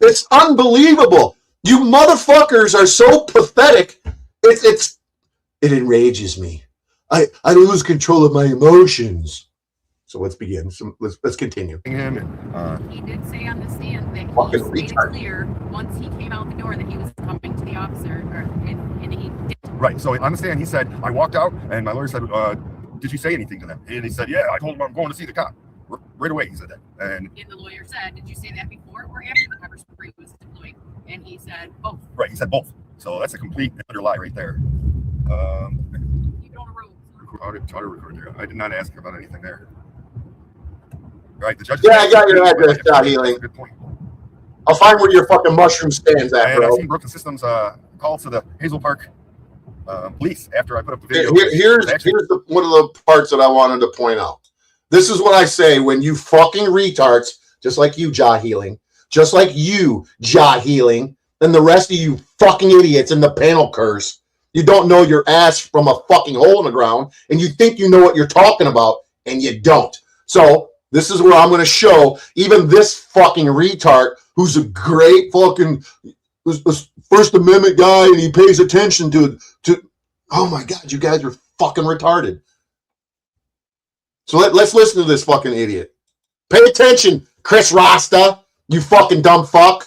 It's unbelievable. You motherfuckers are so pathetic. It enrages me. I lose control of my emotions. So let's begin. Let's continue. He did say on the stand that Fucking he made it retard. clear once he came out the door that he was coming to the officer, and he did. Right, so on the stand, he said, I walked out, and my lawyer said, did you say anything to them? And he said, yeah, I told him I'm going to see the cop. Right away, he said that. And the lawyer said, did you say that before or after the pepper spray was deployed? And he said, both. right, he said both. So that's a complete and utter lie right there. Keep it on the road. How to record there? I did not ask about anything there. Right, the judge. Yeah, I got your address, Jaw Healing. Good point. I'll find where your fucking mushroom stands at, And I bro. seen Broken Systems call to the Hazel Park police after I put up the video. Here's one of the parts that I wanted to point out. This is what I say when you fucking retards, just like you, Jaw Healing, just like you, Jaw Healing, and the rest of you fucking idiots in the panel curse, you don't know your ass from a fucking hole in the ground, and you think you know what you're talking about, and you don't. So this is where I'm going to show even this fucking retard who's a great fucking First Amendment guy and he pays attention to oh my God, you guys are fucking retarded. So let's listen to this fucking idiot. Pay attention, Chris Rasta, you fucking dumb fuck.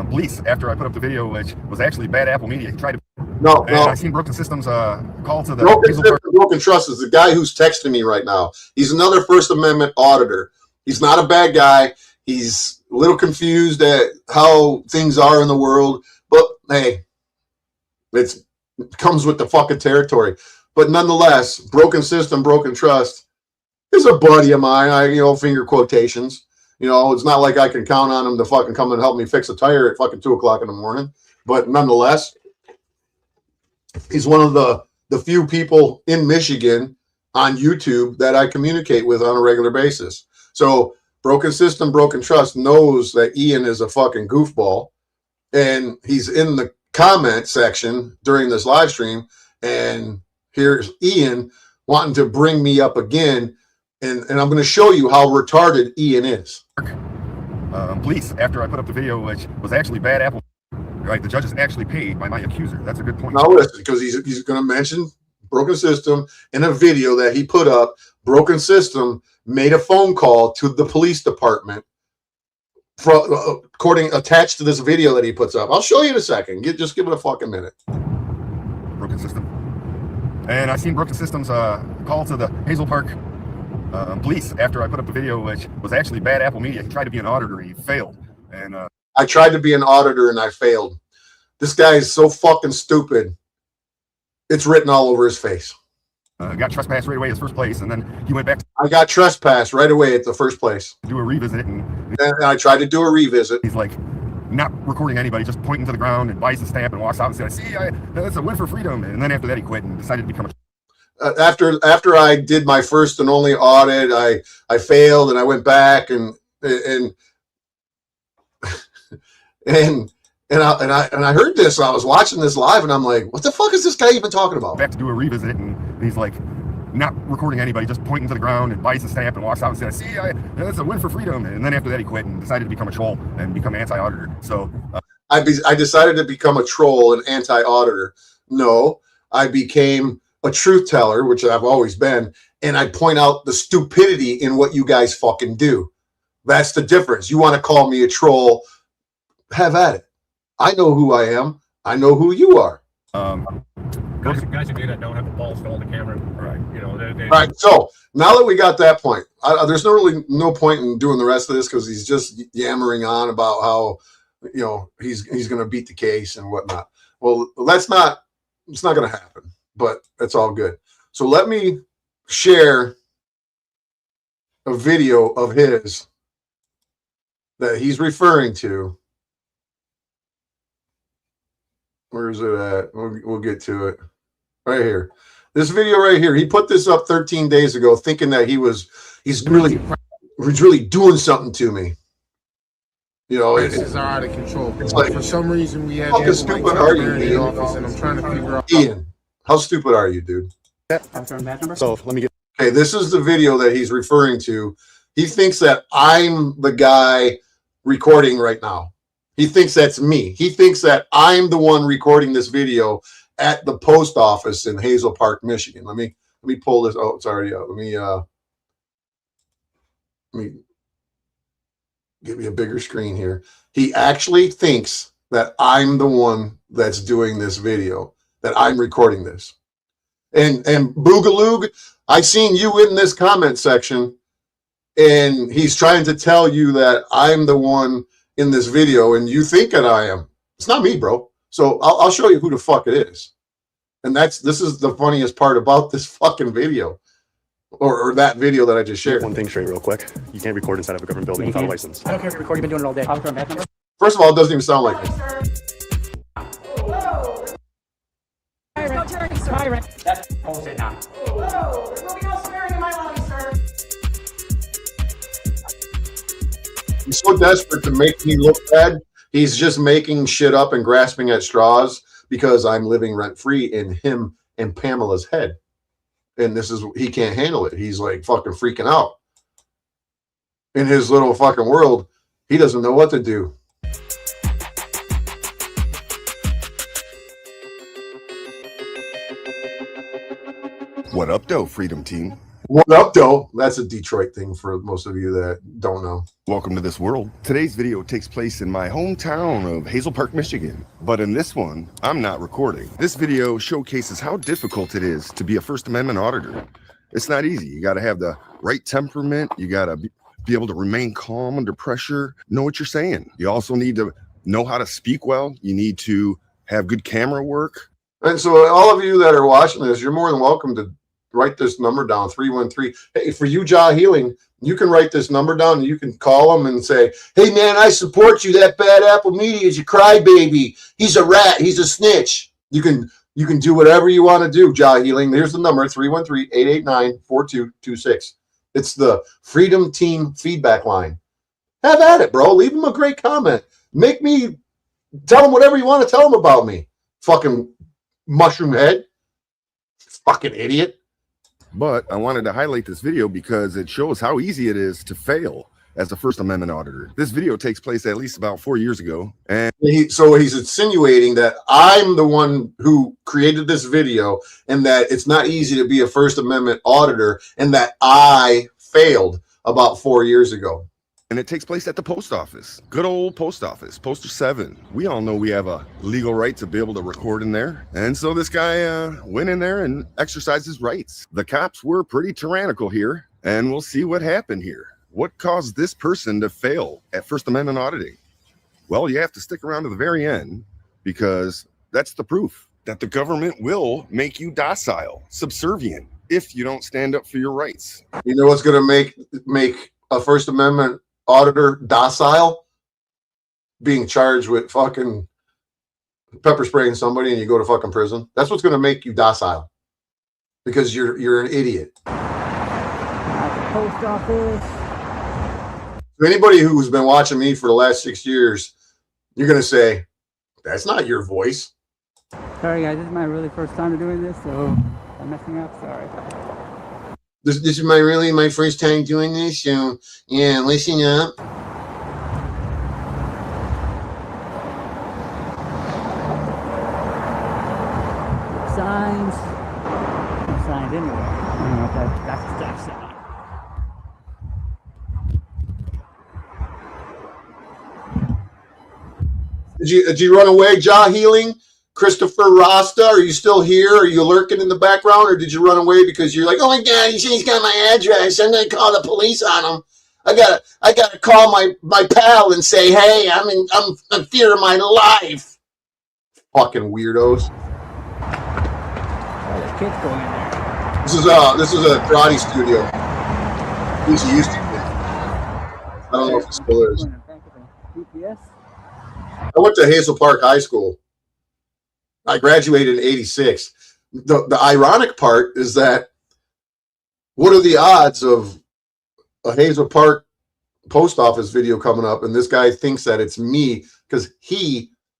Police after I put up the video, which was actually Bad Apple Media. He tried to. No. I seen Broken Systems call to the Hazel Park. Broken Trust is the guy who's texting me right now. He's another First Amendment auditor. He's not a bad guy. He's a little confused at how things are in the world, but hey, it comes with the fucking territory. But nonetheless, Broken System, Broken Trust is a buddy of mine. Finger quotations. It's not like I can count on him to fucking come and help me fix a tire at fucking 2:00 in the morning. But nonetheless, he's one of the few people in Michigan on YouTube that I communicate with on a regular basis. So Broken System, Broken Trust knows that Ian is a fucking goofball, and he's in the comment section during this live stream, and here's Ian wanting to bring me up again, and I'm going to show you how retarded Ian is. Police, after I put up the video, which was actually bad apple, right? The judge is actually paid by my accuser. That's a good point. Now listen, because he's going to mention Broken System in a video that he put up. Broken System made a phone call to the police department according attached to this video that he puts up. I'll show you in a second. Just give it a fucking minute. Broken System. And I seen Broken System's call to the Hazel Park police after I put up the video, which was actually bad apple media. He tried to be an auditor, he failed. And I tried to be an auditor and I failed. This guy is so fucking stupid. It's written all over his face. Got trespassed right away his first place, and then he went back to I got trespassed right away at the first place. do a revisit, and And I tried to do a revisit. he's like not recording anybody, just pointing to the ground and buys the stamp and walks out and says, "See, that's a win for freedom." And then after that, he quit and decided to become a After I did my first and only audit, I failed and I went back and I heard this. I was watching this live and I'm like, what the fuck is this guy even talking about? back to do a revisit, and he's like not recording anybody, just pointing to the ground and buys the stamp and walks out and says, "See, that's a win for freedom." And then after that, he quit and decided to become a troll and become anti-auditor. So I decided to become a troll and anti-auditor. No, I became a truth teller, which I've always been, and I point out the stupidity in what you guys fucking do. That's the difference. You want to call me a troll? Have at it. I know who I am. I know who you are. Guys who do that don't have the balls to hold the camera. Right. You know, they All right. So now that we got that point, there's no point in doing the rest of this because he's just yammering on about how, you know, he's going to beat the case and whatnot. Well, it's not going to happen, but it's all good. So let me share a video of his that he's referring to. Where is it at? We'll get to it right here. This video right here. He put this up 13 days ago, thinking that he's really doing something to me. You know, Prices are out of control. It's like, for some reason we had how fucking people stupid are you, in the Ian? office, and I'm trying to figure out. Ian, how stupid are you, dude? So let me get Okay, this is the video that he's referring to. He thinks that I'm the guy recording right now. He thinks that's me. He thinks that I'm the one recording this video at the post office in Hazel Park, Michigan. Let me pull this. Oh, it's already out. Let me give you a bigger screen here. He actually thinks that I'm the one that's doing this video, that I'm recording this. And Boogaloog, I seen you in this comment section, and he's trying to tell you that I'm the one in this video, and you think that I am. It's not me, bro. So I'll show you who the fuck it is. And this is the funniest part about this fucking video, or that video that I just shared. One thing straight real quick. You can't record inside of a government building without a license. I don't care if you're recording, you've been doing it all day. I'll return back number. First of all, it doesn't even sound like me. That's bullshit now. He's so desperate to make me look bad. He's just making shit up and grasping at straws because I'm living rent free in him and Pamela's head. And he can't handle it. He's like fucking freaking out. In his little fucking world, he doesn't know what to do. what up, though, Freedom Team. What up, though? That's a Detroit thing for most of you that don't know. Welcome to this world. Today's video takes place in my hometown of Hazel Park, Michigan. But in this one, I'm not recording. This video showcases how difficult it is to be a First Amendment auditor. It's not easy. You got to have the right temperament. You got to be able to remain calm under pressure, know what you're saying. You also need to know how to speak well. You need to have good camera work. And so all of you that are watching this, you're more than welcome to write this number down, 313. Hey, for you, Jah Healing, you can write this number down and you can call them and say, hey, man, I support you. That Bad Apple Media is your crybaby. He's a rat. He's a snitch. You can You can do whatever you want to do, Jaw Healing. There's the number, 313-889-4226. It's the Freedom Team feedback line. Have at it, bro. Leave them a great comment. Make me tell them whatever you want to tell them about me. Fucking mushroom head. Fucking idiot. But I wanted to highlight this video because it shows how easy it is to fail as a First Amendment auditor. This video takes place at least about 4 years ago. And So he's insinuating that I'm the one who created this video and that it's not easy to be a First Amendment auditor and that I failed about 4 years ago. it takes place at the post office. Good old post office, Poster 7. We all know we have a legal right to be able to record in there. And so this guy went in there and exercised his rights. The cops were pretty tyrannical here, and we'll see what happened here. What caused this person to fail at First Amendment auditing? Well, you have to stick around to the very end because that's the proof that the government will make you docile, subservient, if you don't stand up for your rights. You know what's going to make a First Amendment auditor docile? Being charged with fucking pepper spraying somebody and you go to fucking prison. That's what's going to make you docile because you're an idiot. At the post office. Anybody who's been watching me for the last 6 years, you're going to say, that's not your voice. Sorry guys, this is my really first time doing this, so I'm messing up, sorry. This is my first time doing this, so yeah, listen up. Signs. No signs anyway. I don't know if that's a stop sign. Did you run away, Jaw Healing? Christopher Rasta, are you still here? Are you lurking in the background, or did you run away because you're like, oh my God, he's got my address. I'm gonna call the police on him. I gotta call my pal and say, hey, I'm in fear of my life. Fucking weirdos. Oh, there's kids going in there. This is a karate studio. At least it used to be. I don't know if it still is. GPS? I went to Hazel Park High School. I graduated in '86. The ironic part is that what are the odds of a Hazel Park post office video coming up and this guy thinks that it's me because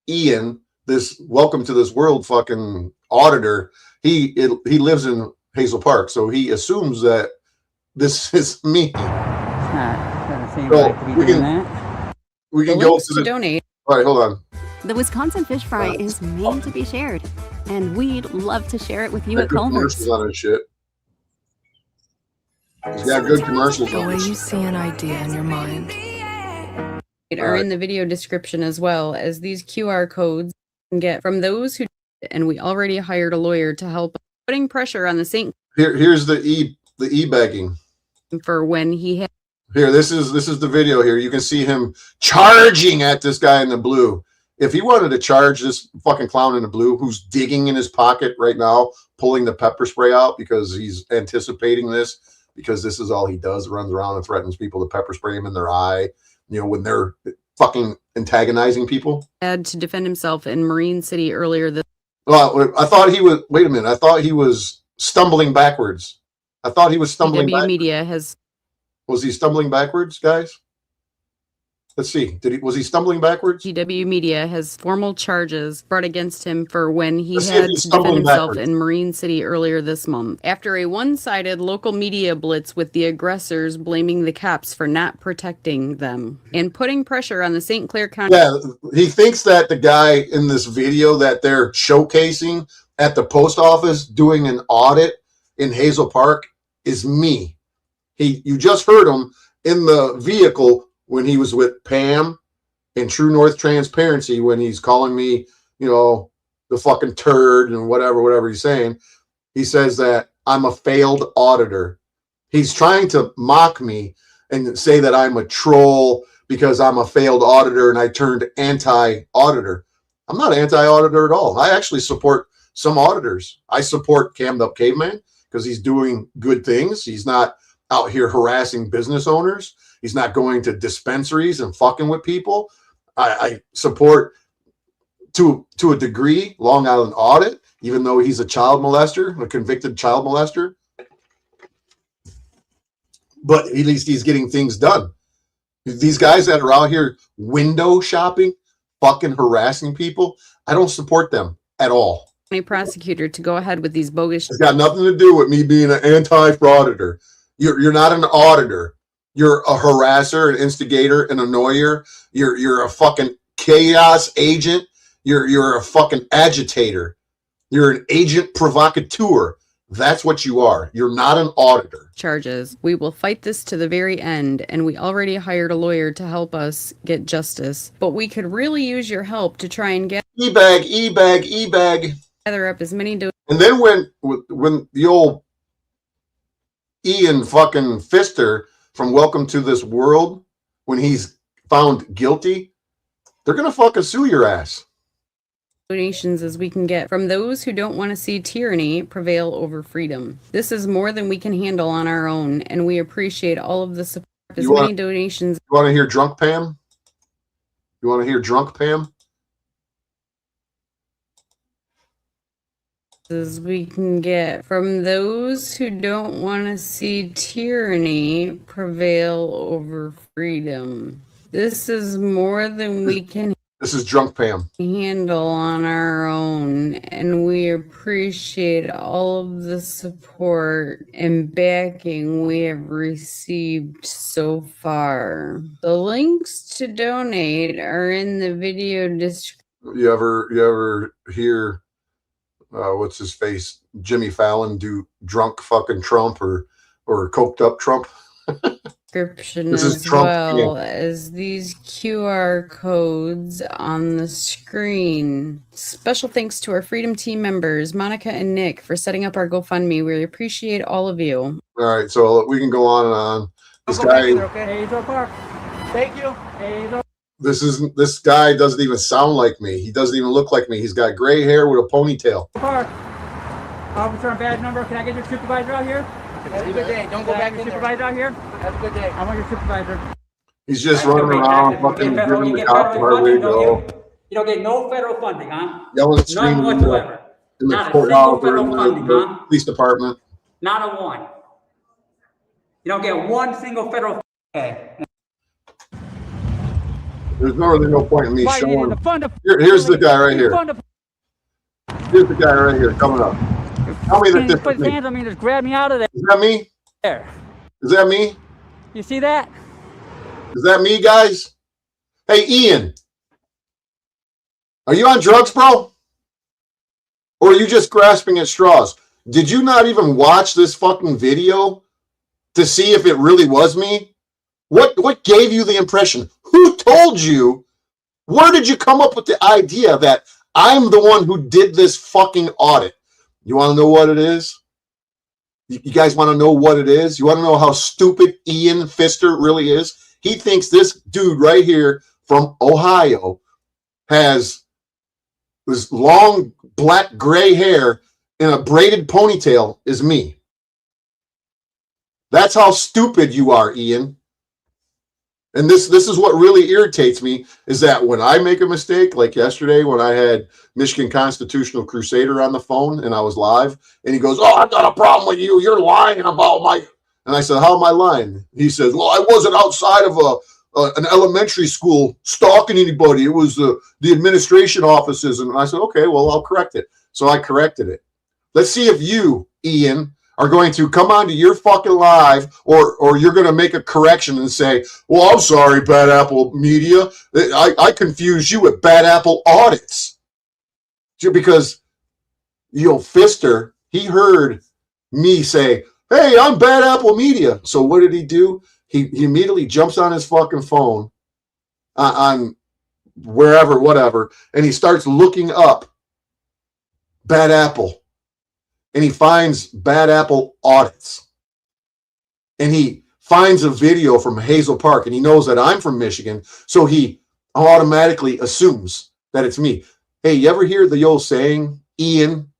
Ian, this welcome to this world fucking auditor, he lives in Hazel Park, so he assumes that this is me. Doesn't seem So right to be doing that. We The can go links to to the. donate. All right, hold on. The Wisconsin Fish Fry is made to be shared, and we'd love to share it with you at Good Culver's. commercials on his shit. He's got good commercials The on way his you see an idea in your mind. Are in the video description as well as these QR codes you can get from those who did it, and we already hired a lawyer to help putting pressure on the St. Here's the e-begging. for when he had Here, this is the video here. You can see him charging at this guy in the blue. If he wanted to charge this fucking clown in the blue who's digging in his pocket right now, pulling the pepper spray out because he's anticipating this, because this is all he does, runs around and threatens people to pepper spray him in their eye, you know, when they're fucking antagonizing people. to defend himself in Marine City earlier this Well, I thought he was, wait a minute, I thought he was stumbling backwards. I thought he was stumbling CW backwards. Media has Was he stumbling backwards, guys? Let's see. Was he stumbling backwards? GW Media has formal charges brought against him for when he Let's see if had he's to defend stumbling himself backwards. in Marine City earlier this month. After a one-sided local media blitz with the aggressors blaming the cops for not protecting them and putting pressure on the St. Clair County. Yeah, he thinks that the guy in this video that they're showcasing at the post office doing an audit in Hazel Park is me. You just heard him in the vehicle when he was with Pam in True North Transparency when he's calling me, you know, the fucking turd and whatever he's saying. He says that I'm a failed auditor. He's trying to mock me and say that I'm a troll because I'm a failed auditor and I turned anti-auditor. I'm not anti-auditor at all. I actually support some auditors. I support Cammed Up Caveman because he's doing good things. He's not out here harassing business owners. He's not going to dispensaries and fucking with people. I support to a degree Long Island Audit. even though he's a child molester, a convicted child molester. But at least he's getting things done. These guys that are out here window shopping, fucking harassing people, I don't support them at all. A prosecutor to go ahead with these bogus. It's got nothing to do with me being an anti-frauditor. You're not an auditor. You're a harasser, an instigator, an annoyer. You're a fucking chaos agent. You're a fucking agitator. You're an agent provocateur. That's what you are. You're not an auditor. Charges. We will fight this to the very end, and we already hired a lawyer to help us get justice. But we could really use your help to try and gather up as many. And then when the old Ian fucking Pfister from Welcome to This World, when he's found guilty, they're gonna fucking sue your ass. Donations as we can get from those who don't want to see tyranny prevail over freedom. This is more than we can handle on our own, and we appreciate all of the support. Many donations. You want to hear Drunk Pam? You want to hear Drunk Pam? As we can get from those who don't want to see tyranny prevail over freedom. This is more than we can. This is Drunk Pam. Handle on our own, and we appreciate all of the support and backing we have received so far. The links to donate are in the video description. You ever hear what's his face, Jimmy Fallon, do drunk fucking Trump or coked up Trump? Description This is as Trump, well yeah. as these QR codes on the screen. Special thanks to our Freedom Team members, Monica and Nick, for setting up our GoFundMe. We appreciate all of you. All right, so we can go on and on. This guy, Thank you. this guy doesn't even sound like me. He doesn't even look like me. He's got gray hair with a ponytail. Officer on badge number. Can I get your supervisor out here? Have a good day. Don't go back in there. Supervisor out here? Have a good day. I want your supervisor. He's just running around, fucking giving the cops where we go. You don't get no federal funding, huh? Yelling, screaming None whatsoever. in the Not a courthouse single or in federal funding, the huh? police department. Not a one. You don't get one single federal. Okay. There's really no point in me showing. Here's the guy right here. Here's the guy right here coming up. Tell me that this put is his me. hands on me, just grab me out of there. Is that me? There. Is that me? You see that? Is that me, guys? Hey, Ian. Are you on drugs, bro? Or are you just grasping at straws? Did you not even watch this fucking video to see if it really was me? What gave you the impression? Who told you? Where did you come up with the idea that I'm the one who did this fucking audit? You want to know what it is? You guys want to know what it is? You want to know how stupid Ian Pfister really is? He thinks this dude right here from Ohio has this long black gray hair in a braided ponytail is me. That's how stupid you are, Ian. And this is what really irritates me, is that when I make a mistake, like yesterday when I had Michigan Constitutional Crusader on the phone and I was live, and he goes, "Oh, I've got a problem with you. You're lying about my..." And I said, "How am I lying?" He says, "Well, I wasn't outside of an elementary school stalking anybody. It was the administration offices." And I said, "Okay, well, I'll correct it." So I corrected it. Let's see if you, Ian, are going to come onto your fucking live, or you're going to make a correction and say, "Well, I'm sorry, Bad Apple Media. I confused you with Bad Apple Audits." Because, Pfister, he heard me say, "Hey, I'm Bad Apple Media." So what did he do? He immediately jumps on his fucking phone on wherever, whatever, and he starts looking up Bad Apple. And he finds Bad Apple Audits. And he finds a video from Hazel Park, and he knows that I'm from Michigan, so he automatically assumes that it's me. Hey, you ever hear the old saying, Ian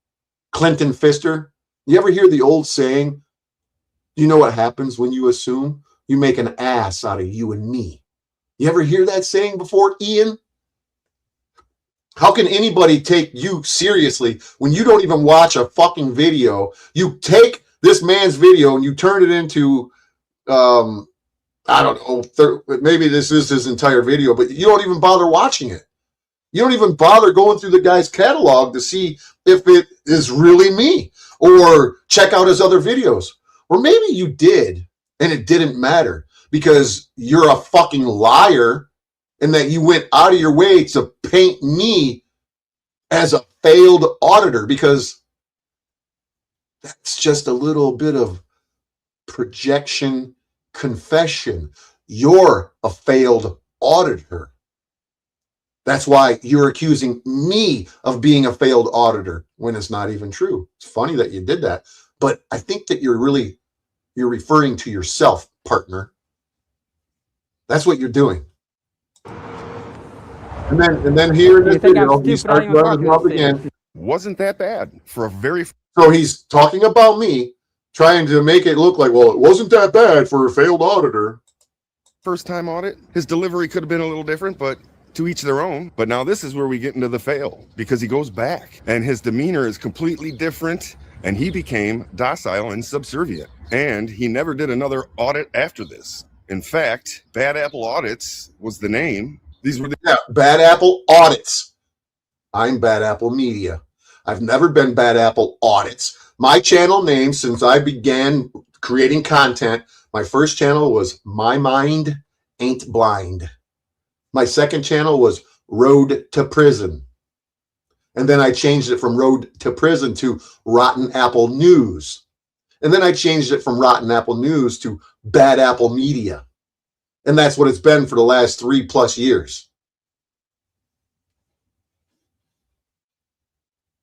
Clinton Pfister? You ever hear the old saying, you know what happens when you assume? You make an ass out of you and me. You ever hear that saying before, Ian? How can anybody take you seriously when you don't even watch a fucking video? You take this man's video and you turn it into, I don't know, maybe this is his entire video, but you don't even bother watching it. You don't even bother going through the guy's catalog to see if it is really me, or check out his other videos. Or maybe you did and it didn't matter because you're a fucking liar, and that you went out of your way to paint me as a failed auditor, because that's just a little bit of projection confession. You're a failed auditor. That's why you're accusing me of being a failed auditor when it's not even true. It's funny that you did that, but I think that you're referring to yourself, partner. That's what you're doing. And then here in this video, he starts running his mouth again. Wasn't that bad for a very... So he's talking about me, trying to make it look like, well, it wasn't that bad for a failed auditor. First time audit. His delivery could have been a little different, but to each their own. But now this is where we get into the fail, because he goes back and his demeanor is completely different, and he became docile and subservient. And he never did another audit after this. In fact, Bad Apple Audits was the name. These were the Bad Apple Audits. I'm Bad Apple Media. I've never been Bad Apple Audits. My channel name, since I began creating content, my first channel was My Mind Ain't Blind. My second channel was Road to Prison. And then I changed it from Road to Prison to Rotten Apple News. And then I changed it from Rotten Apple News to Bad Apple Media. And that's what it's been for the last 3+ years.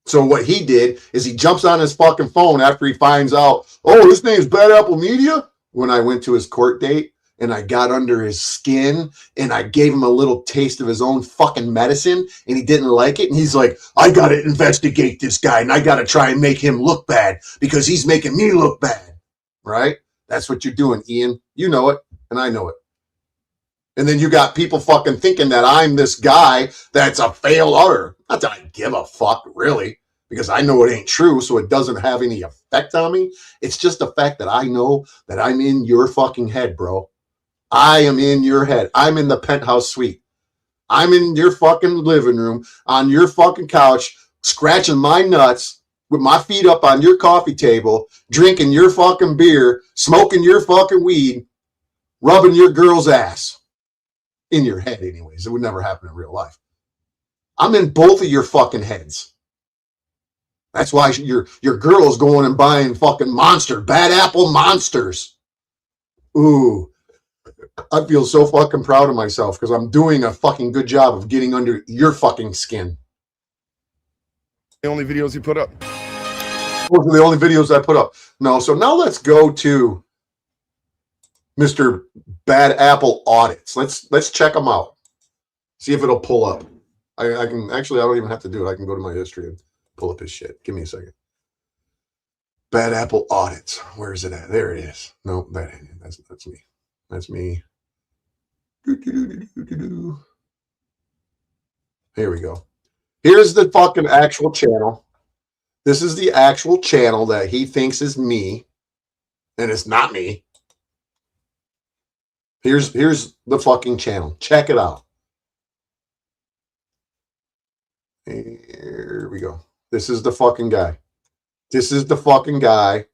So what he did is he jumps on his fucking phone after he finds out, oh, his name's Bad Apple Media. When I went to his court date and I got under his skin and I gave him a little taste of his own fucking medicine and he didn't like it. And he's like, I got to investigate this guy and I got to try and make him look bad because he's making me look bad. Right? That's what you're doing, Ian. You know it and I know it. And then you got people fucking thinking that I'm this guy that's a failed auditor. Not that I give a fuck, really, because I know it ain't true, so it doesn't have any effect on me. It's just the fact that I know that I'm in your fucking head, bro. I am in your head. I'm in the penthouse suite. I'm in your fucking living room, on your fucking couch, scratching my nuts with my feet up on your coffee table, drinking your fucking beer, smoking your fucking weed, rubbing your girl's ass. In your head, anyways. It would never happen in real life. I'm in both of your fucking heads. That's why your girl is going and buying fucking Bad Apple Monsters. Ooh. I feel so fucking proud of myself because I'm doing a fucking good job of getting under your fucking skin. The only videos you put up. Those are the only videos I put up. No, so now let's go to Mr. Bad Apple Audits. Let's check them out. See if it'll pull up. I can actually, I don't even have to do it. I can go to my history and pull up his shit. Give me a second. Bad Apple Audits. Where is it at? There it is. No, that ain't it. That's me. That's me. Here we go. Here's the fucking actual channel. This is the actual channel that he thinks is me, and it's not me. Here's the fucking channel. Check it out. Here we go. This is the fucking guy. This is the fucking guy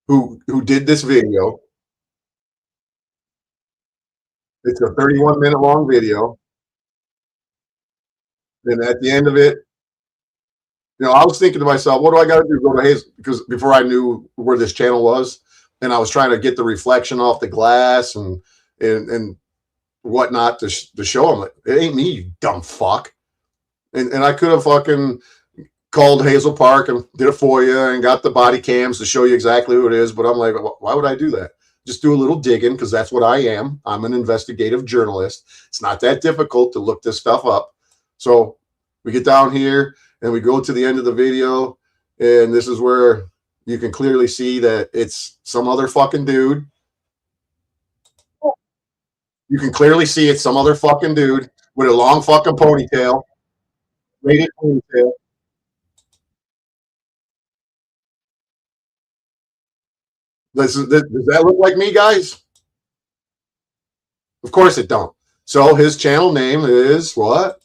who did this video. It's a 31-minute long video. And at the end of it, you know, I was thinking to myself, what do I got to do? Go to Hazel, because before I knew where this channel was, and I was trying to get the reflection off the glass and whatnot to show him, it ain't me, you dumb fuck. And I could have fucking called Hazel Park and did it for you and got the body cams to show you exactly who it is. But I'm like, why would I do that? Just do a little digging, because that's what I am. I'm an investigative journalist. It's not that difficult to look this stuff up. So we get down here and we go to the end of the video, and this is where you can clearly see that it's some other fucking dude. You can clearly see it's some other fucking dude with a long fucking ponytail. Braided ponytail. Does that look like me, guys? Of course it don't. So his channel name is what?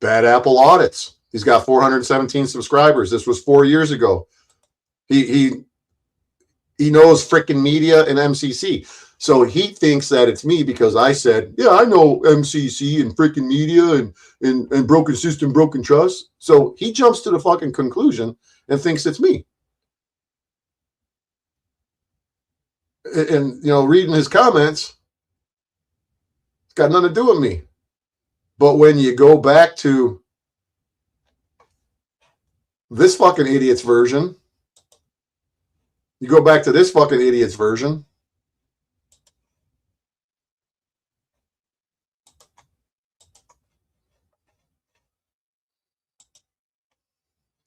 Bad Apple Audits. He's got 417 subscribers. This was 4 years ago. He knows freaking media and MCC. So he thinks that it's me because I said, yeah, I know MCC and freaking media and broken system, broken trust. So he jumps to the fucking conclusion and thinks it's me. And, reading his comments, it's got nothing to do with me. But when you go back to this fucking idiot's version, you go back to this fucking idiot's version,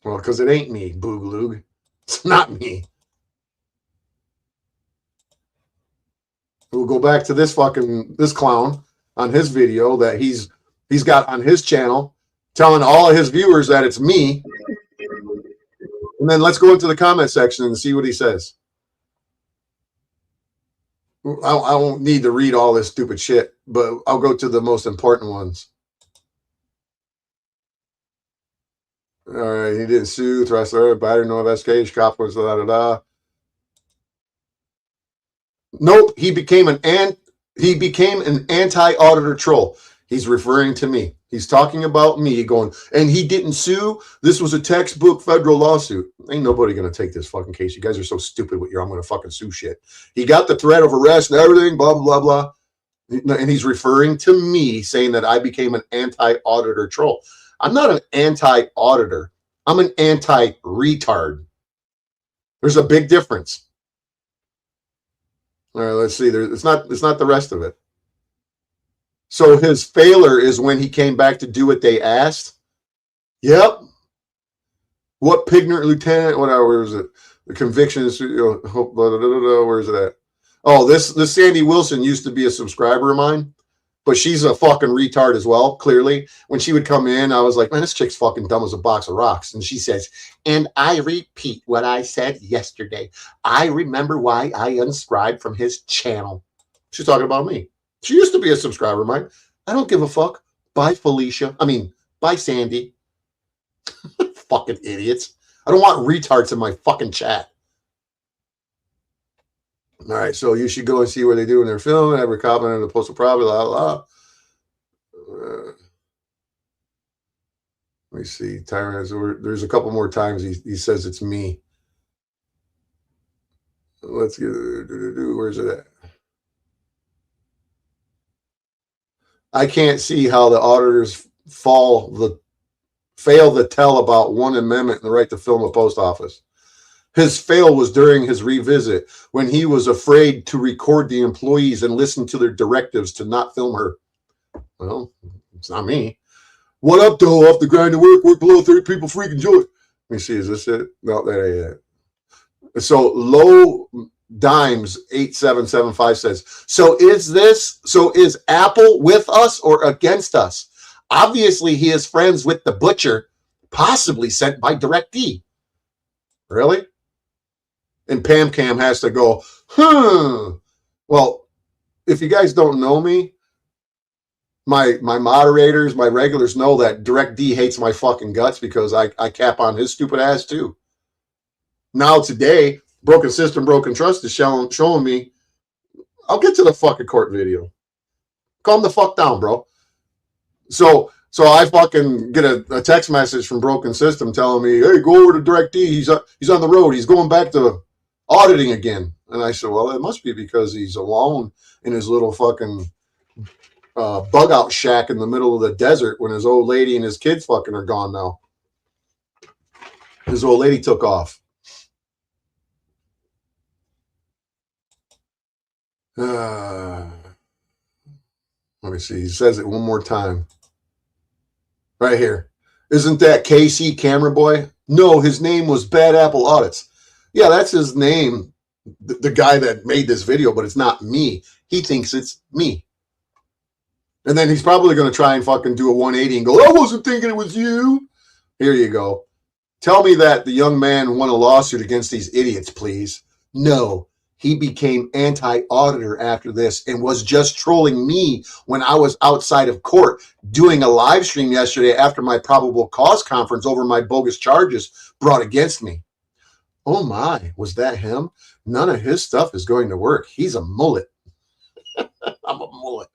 well, because it ain't me, Boogaloo. It's not me. We'll go back to this clown on his video that he's got on his channel, telling all of his viewers that it's me. And then let's go into the comment section and see what he says. I won't need to read all this stupid shit, but I'll go to the most important ones. All right, he didn't sue, Thrustler, battery, no investigation, cop was da. Nope, he became an anti-auditor troll. He's referring to me. He's talking about me, going, and he didn't sue. This was a textbook federal lawsuit. Ain't nobody gonna take this fucking case. You guys are so stupid with your I'm gonna fucking sue shit. He got the threat of arrest and everything, blah blah blah. And he's referring to me, saying that I became an anti-auditor troll. I'm not an anti-auditor. I'm an anti-retard. There's a big difference. All right, let's see. It's not the rest of it. So his failure is when he came back to do what they asked. Yep. What Pignert Lieutenant? Whatever. Where is it? The conviction is. Where is it at? Oh, this Sandy Wilson used to be a subscriber of mine, but she's a fucking retard as well. Clearly, when she would come in, I was like, man, this chick's fucking dumb as a box of rocks. And she says, and I repeat what I said yesterday. I remember why I unsubscribed from his channel. She's talking about me. She used to be a subscriber of mine. I don't give a fuck. Bye, Felicia. Bye, Sandy. Fucking idiots. I don't want retards in my fucking chat. All right, so you should go and see what they do in their film. Every comment on the postal property, Let me see. There's a couple more times he says it's me. Let's get. Where's it at? I can't see how the auditors fail to tell about one amendment and the right to film a post office. His fail was during his revisit when he was afraid to record the employees and listen to their directives to not film her. Well, it's not me. What up, though? Off the grind to work below 30 people, freaking joy. Let me see, is this it? No, that ain't it. So Low Dimes 8775 says, so is Apple with us or against us? Obviously, he is friends with the butcher, possibly sent by DirectD. Really? And PamCam has to go, Well, if you guys don't know me, my moderators, my regulars know that DirectD hates my fucking guts because I cap on his stupid ass too. Now today, Broken System, Broken Trust is showing me. I'll get to the fucking court video. Calm the fuck down, bro. So I fucking get a text message from Broken System telling me, hey, go over to DirectD. He's on the road. He's going back to auditing again. And I said, well, it must be because he's alone in his little fucking bug out shack in the middle of the desert when his old lady and his kids fucking are gone now. His old lady took off. Let me see. He says it one more time. Right here. Isn't that KC Camera Boy? No, his name was Bad Apple Audits. Yeah, that's his name, the guy that made this video, but it's not me. He thinks it's me. And then he's probably going to try and fucking do a 180 and go, I wasn't thinking it was you. Here you go. Tell me that the young man won a lawsuit against these idiots, please. No, he became anti-auditor after this and was just trolling me when I was outside of court doing a live stream yesterday after my probable cause conference over my bogus charges brought against me. Oh my, was that him? None of his stuff is going to work. He's a mullet. I'm a mullet.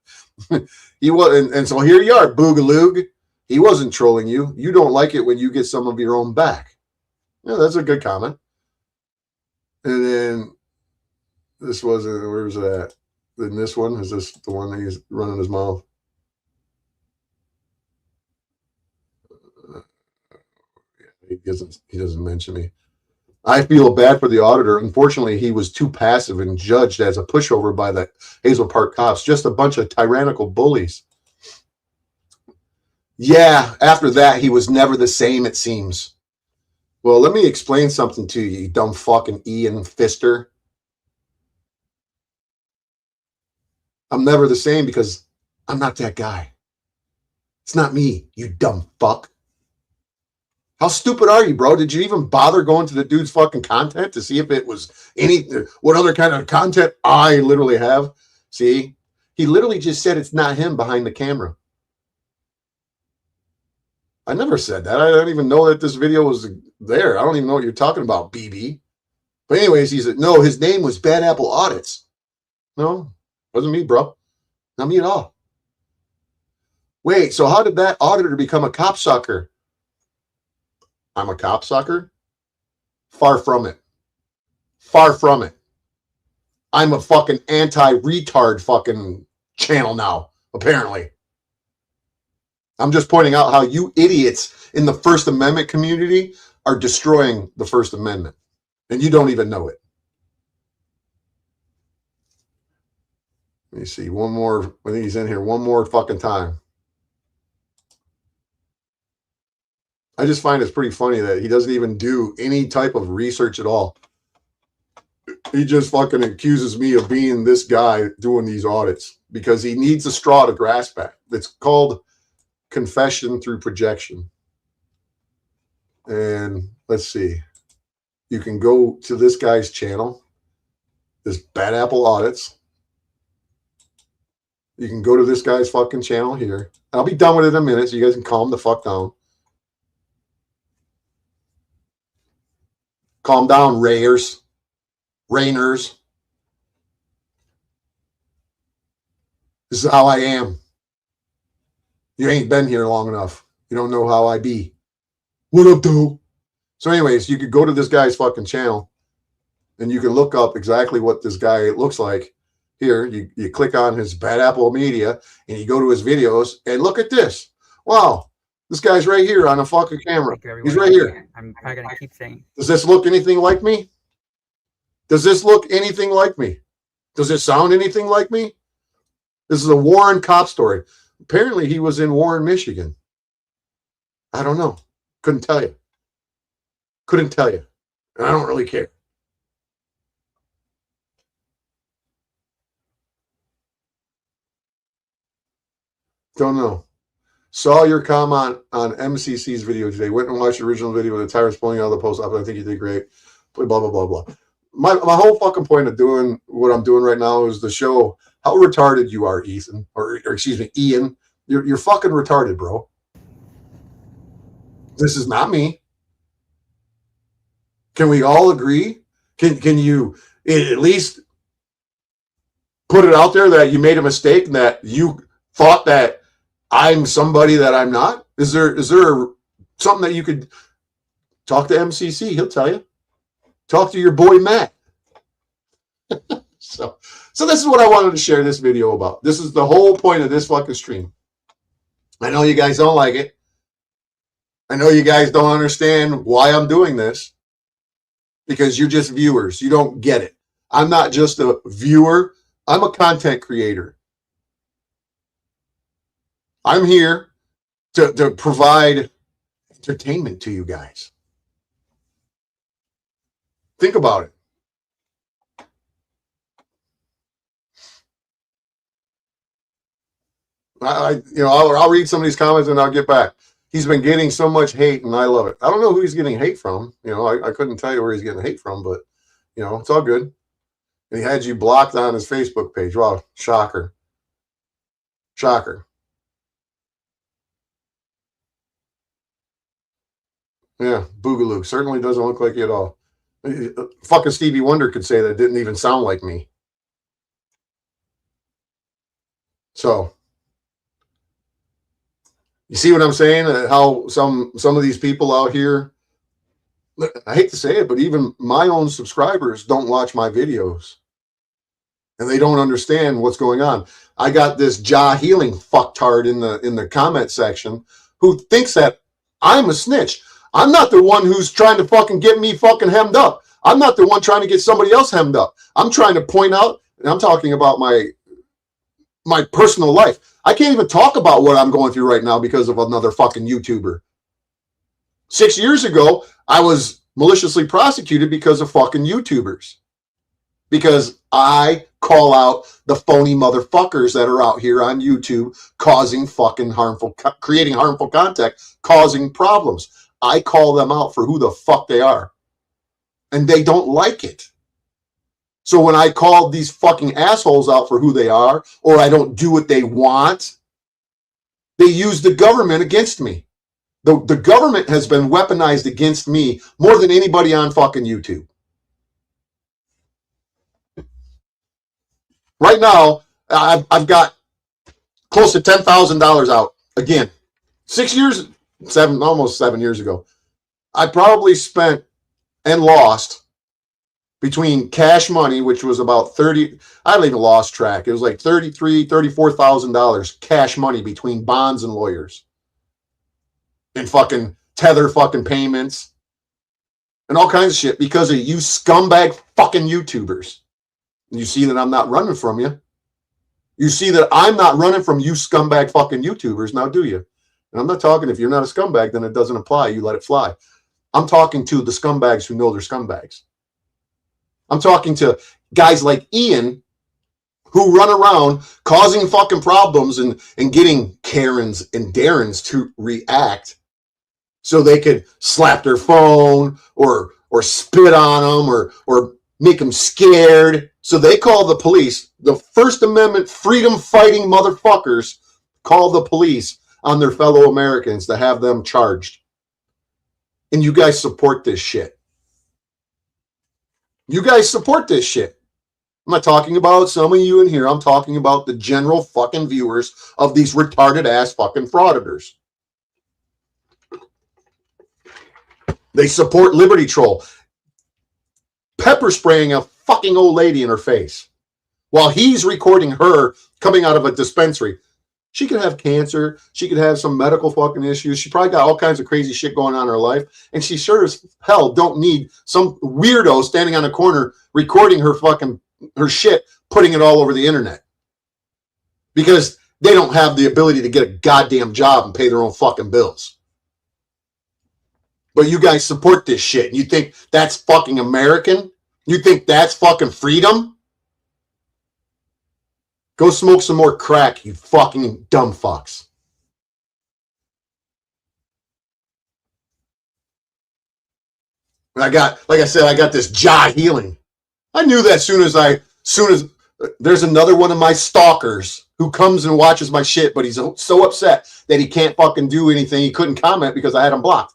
He was, and so here you are, Boogaloog. He wasn't trolling you. You don't like it when you get some of your own back. Yeah, that's a good comment. And then this was, where was it at? Then this one, is this the one that he's running his mouth? He doesn't mention me. I feel bad for the auditor. Unfortunately, he was too passive and judged as a pushover by the Hazel Park cops. Just a bunch of tyrannical bullies. Yeah, after that, he was never the same, it seems. Well, let me explain something to you, you dumb fucking Ian Fister. I'm never the same because I'm not that guy. It's not me, you dumb fuck. How stupid are you, bro? Did you even bother going to the dude's fucking content to see if it was what other kind of content I literally have? See, he literally just said it's not him behind the camera. I never said that. I don't even know that this video was there. I don't even know what you're talking about, BB. But anyways, he said, no, his name was Bad Apple Audits. No, wasn't me, bro. Not me at all. Wait, so how did that auditor become a cop sucker? I'm a cop sucker? Far from it. Far from it. I'm a fucking anti-retard fucking channel now, apparently. I'm just pointing out how you idiots in the First Amendment community are destroying the First Amendment. And you don't even know it. Let me see. One more. I think he's in here one more fucking time. I just find it's pretty funny that he doesn't even do any type of research at all. He just fucking accuses me of being this guy doing these audits because he needs a straw to grasp at. It's called confession through projection. And let's see. You can go to this guy's channel, this Bad Apple Audits. You can go to this guy's fucking channel here. I'll be done with it in a minute so you guys can calm the fuck down. Calm down, Rainers. This is how I am. You ain't been here long enough. You don't know how I be. What up, dude? So anyways, you could go to this guy's fucking channel and you can look up exactly what this guy looks like. Here, you click on his Bad Apple Media and you go to his videos and look at this. Wow. This guy's right here on a fucking camera. He's right here. I'm probably going to keep saying. Does this look anything like me? Does this look anything like me? Does it sound anything like me? This is a Warren cop story. Apparently, he was in Warren, Michigan. I don't know. Couldn't tell you. Couldn't tell you. And I don't really care. Don't know. Saw your comment on MCC's video today. Went and watched the original video with the tires pulling out of the post office. I think you did great. Blah, blah, blah, blah. My whole fucking point of doing what I'm doing right now is to show how retarded you are, Ethan. Or excuse me, Ian. You're fucking retarded, bro. This is not me. Can we all agree? Can you at least put it out there that you made a mistake and that you thought that I'm somebody that I'm not? Is there something that you could talk to MCC? He'll tell you. Talk to your boy Matt. So this is what I wanted to share this video about. This is the whole point of this fucking stream. I know you guys don't like it. I know you guys don't understand why I'm doing this because you're just viewers. You don't get it. I'm not just a viewer. I'm a content creator. I'm here to provide entertainment to you guys. Think about it. I'll read some of these comments and I'll get back. He's been getting so much hate, and I love it. I don't know who he's getting hate from. I couldn't tell you where he's getting hate from, but it's all good. And he had you blocked on his Facebook page. Wow, shocker. Shocker. Yeah, Boogaloo certainly doesn't look like you at all. Fucking Stevie Wonder could say that it didn't even sound like me. So, you see what I'm saying? How some of these people out here, I hate to say it, but even my own subscribers don't watch my videos. And they don't understand what's going on. I got this jaw healing fucktard in the comment section who thinks that I'm a snitch. I'm not the one who's trying to fucking get me fucking hemmed up. I'm not the one trying to get somebody else hemmed up. I'm trying to point out, and I'm talking about my personal life. I can't even talk about what I'm going through right now because of another fucking YouTuber. 6 years ago, I was maliciously prosecuted because of fucking YouTubers. Because I call out the phony motherfuckers that are out here on YouTube causing fucking creating harmful content, causing problems. I call them out for who the fuck they are. And they don't like it. So when I call these fucking assholes out for who they are, or I don't do what they want, they use the government against me. The government has been weaponized against me more than anybody on fucking YouTube. Right now, I've got close to $10,000 out. Again, almost 7 years ago. I probably spent and lost between cash money, which was about I don't even lost track. It was like $33,000, $34,000 cash money between bonds and lawyers. And fucking tether fucking payments. And all kinds of shit because of you scumbag fucking YouTubers. You see that I'm not running from you. You see that I'm not running from you scumbag fucking YouTubers, now do you? And I'm not talking, if you're not a scumbag, then it doesn't apply. You let it fly. I'm talking to the scumbags who know they're scumbags. I'm talking to guys like Ian who run around causing fucking problems and getting Karens and Darrens to react so they could slap their phone or spit on them or make them scared. So they call the police. The First Amendment freedom fighting motherfuckers call the police on their fellow Americans to have them charged. And you guys support this shit. You guys support this shit. I'm not talking about some of you in here. I'm talking about the general fucking viewers of these retarded ass fucking frauditors. They support Liberty Troll. Pepper spraying a fucking old lady in her face while he's recording her coming out of a dispensary. She could have cancer. She could have some medical fucking issues. She probably got all kinds of crazy shit going on in her life. And she sure as hell don't need some weirdo standing on a corner recording her shit, putting it all over the internet. Because they don't have the ability to get a goddamn job and pay their own fucking bills. But you guys support this shit. And you think that's fucking American? You think that's fucking freedom? Go smoke some more crack, you fucking dumb fucks. And I got this jaw healing. I knew that soon as there's another one of my stalkers who comes and watches my shit, but he's so upset that he can't fucking do anything. He couldn't comment because I had him blocked.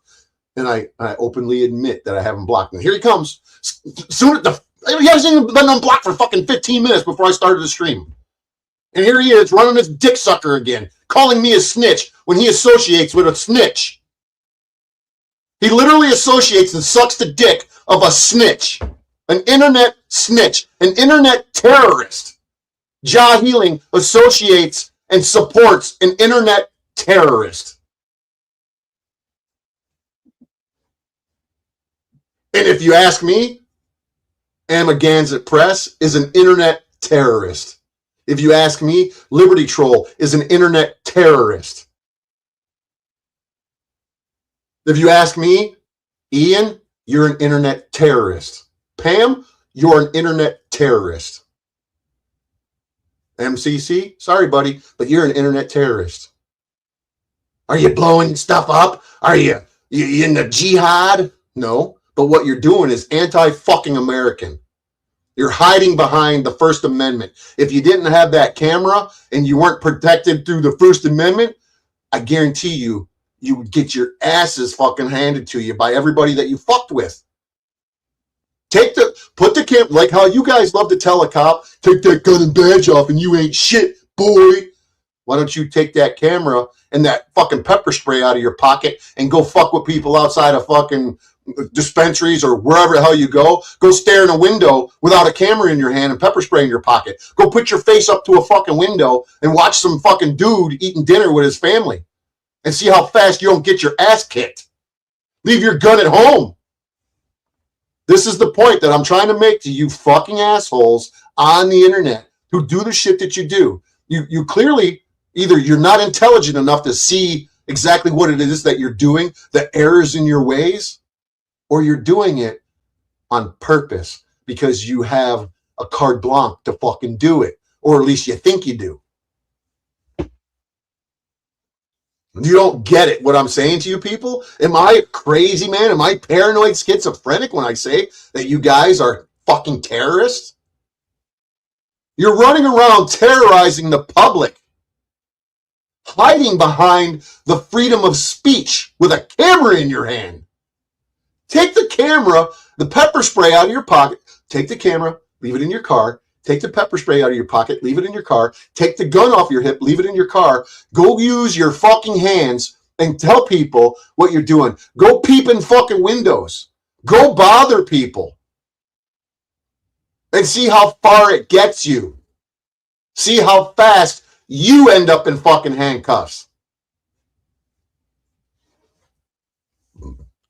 And I openly admit that I have him blocked. And here he comes. He hasn't even been unblocked for fucking 15 minutes before I started the stream. And here he is running his dick sucker again, calling me a snitch when he associates with a snitch. He literally associates and sucks the dick of a snitch, an internet snitch, an internet terrorist. Jaw Healing associates and supports an internet terrorist. And if you ask me, Amagansett Press is an internet terrorist. If you ask me, Liberty Troll is an internet terrorist. If you ask me, Ian, you're an internet terrorist. Pam, you're an internet terrorist. MCC, sorry, buddy, but you're an internet terrorist. Are you blowing stuff up? Are you in the jihad? No, but what you're doing is anti-fucking American. You're hiding behind the First Amendment. If you didn't have that camera and you weren't protected through the First Amendment, I guarantee you would get your asses fucking handed to you by everybody that you fucked with. Put the camp, like how you guys love to tell a cop, take that gun and badge off and you ain't shit, boy. Why don't you take that camera and that fucking pepper spray out of your pocket and go fuck with people outside of fucking dispensaries or wherever the hell you go? Go stare in a window without a camera in your hand and pepper spray in your pocket. Go put your face up to a fucking window and watch some fucking dude eating dinner with his family and see how fast you don't get your ass kicked. Leave your gun at home. This is the point that I'm trying to make to you fucking assholes on the internet who do the shit that you do. You clearly, either you're not intelligent enough to see exactly what it is that you're doing, the errors in your ways, or you're doing it on purpose because you have a carte blanche to fucking do it, or at least you think you do. You don't get it, what I'm saying to you people? Am I crazy, man? Am I paranoid schizophrenic when I say that you guys are fucking terrorists? You're running around terrorizing the public, hiding behind the freedom of speech with a camera in your hand. Take the camera, the pepper spray out of your pocket. Take the camera, leave it in your car. Take the pepper spray out of your pocket, leave it in your car. Take the gun off your hip, leave it in your car. Go use your fucking hands and tell people what you're doing. Go peep in fucking windows. Go bother people. And see how far it gets you. See how fast you end up in fucking handcuffs.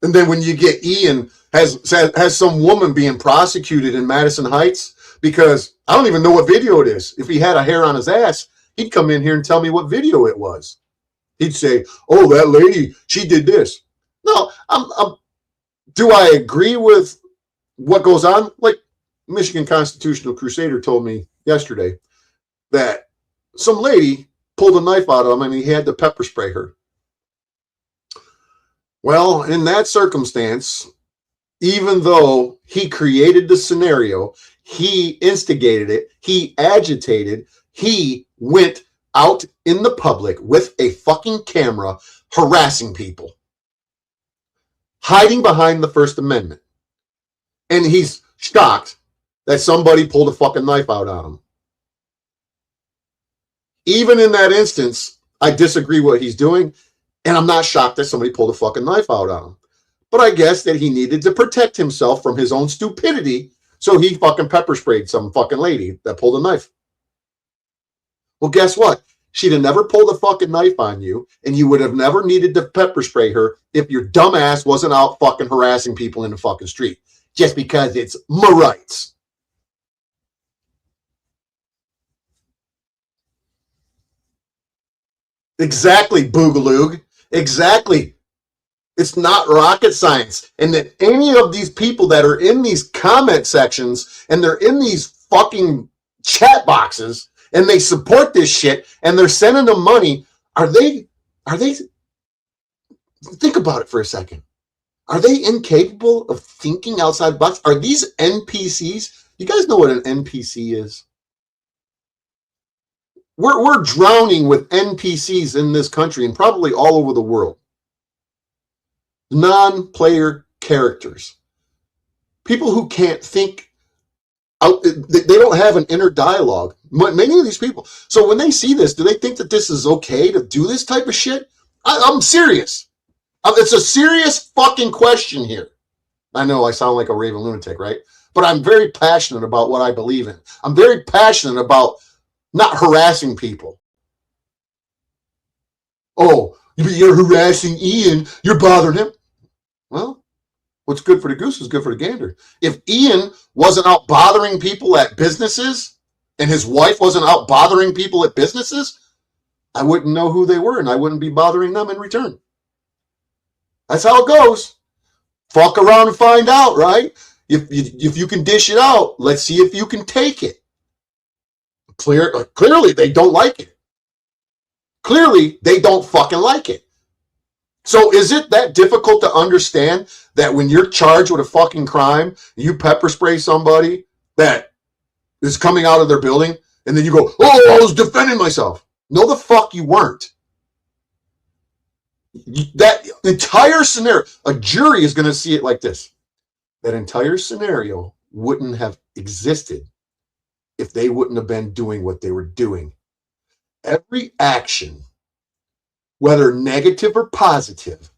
And then when you get Ian has some woman being prosecuted in Madison Heights, because I don't even know what video it is. If he had a hair on his ass, he'd come in here and tell me what video it was. He'd say, oh, that lady, she did this. No, do I agree with what goes on? Like Michigan Constitutional Crusader told me yesterday that some lady pulled a knife out of him and he had to pepper spray her. Well, in that circumstance, even though he created the scenario, he instigated it, he agitated, he went out in the public with a fucking camera harassing people, hiding behind the First Amendment. And he's shocked that somebody pulled a fucking knife out on him. Even in that instance, I disagree what he's doing, and I'm not shocked that somebody pulled a fucking knife out on him. But I guess that he needed to protect himself from his own stupidity, so he fucking pepper sprayed some fucking lady that pulled a knife. Well, guess what? She'd have never pulled a fucking knife on you, and you would have never needed to pepper spray her if your dumb ass wasn't out fucking harassing people in the fucking street, just because it's my rights. Exactly, Boogaloog. Exactly. It's not rocket science. And that any of these people that are in these comment sections and they're in these fucking chat boxes and they support this shit and they're sending them money, are they think about it for a second. Are they incapable of thinking outside the box? Are these NPCs? You guys know what an NPC is? We're drowning with NPCs in this country and probably all over the world. Non-player characters. People who can't think out, they don't have an inner dialogue. Many of these people. So when they see this, do they think that this is okay to do this type of shit? I'm serious. It's a serious fucking question here. I know I sound like a raving lunatic, right? But I'm very passionate about what I believe in. I'm very passionate about not harassing people. Oh, you're harassing Ian. You're bothering him. Well, what's good for the goose is good for the gander. If Ian wasn't out bothering people at businesses and his wife wasn't out bothering people at businesses, I wouldn't know who they were and I wouldn't be bothering them in return. That's how it goes. Fuck around and find out, right? If you can dish it out, let's see if you can take it. Clearly, they don't like it. Clearly, they don't fucking like it. So is it that difficult to understand that when you're charged with a fucking crime, you pepper spray somebody that is coming out of their building, and then you go, oh, I was defending myself. No, the fuck you weren't. That entire scenario, a jury is going to see it like this. That entire scenario wouldn't have existed if they wouldn't have been doing what they were doing. Every action, whether negative or positive,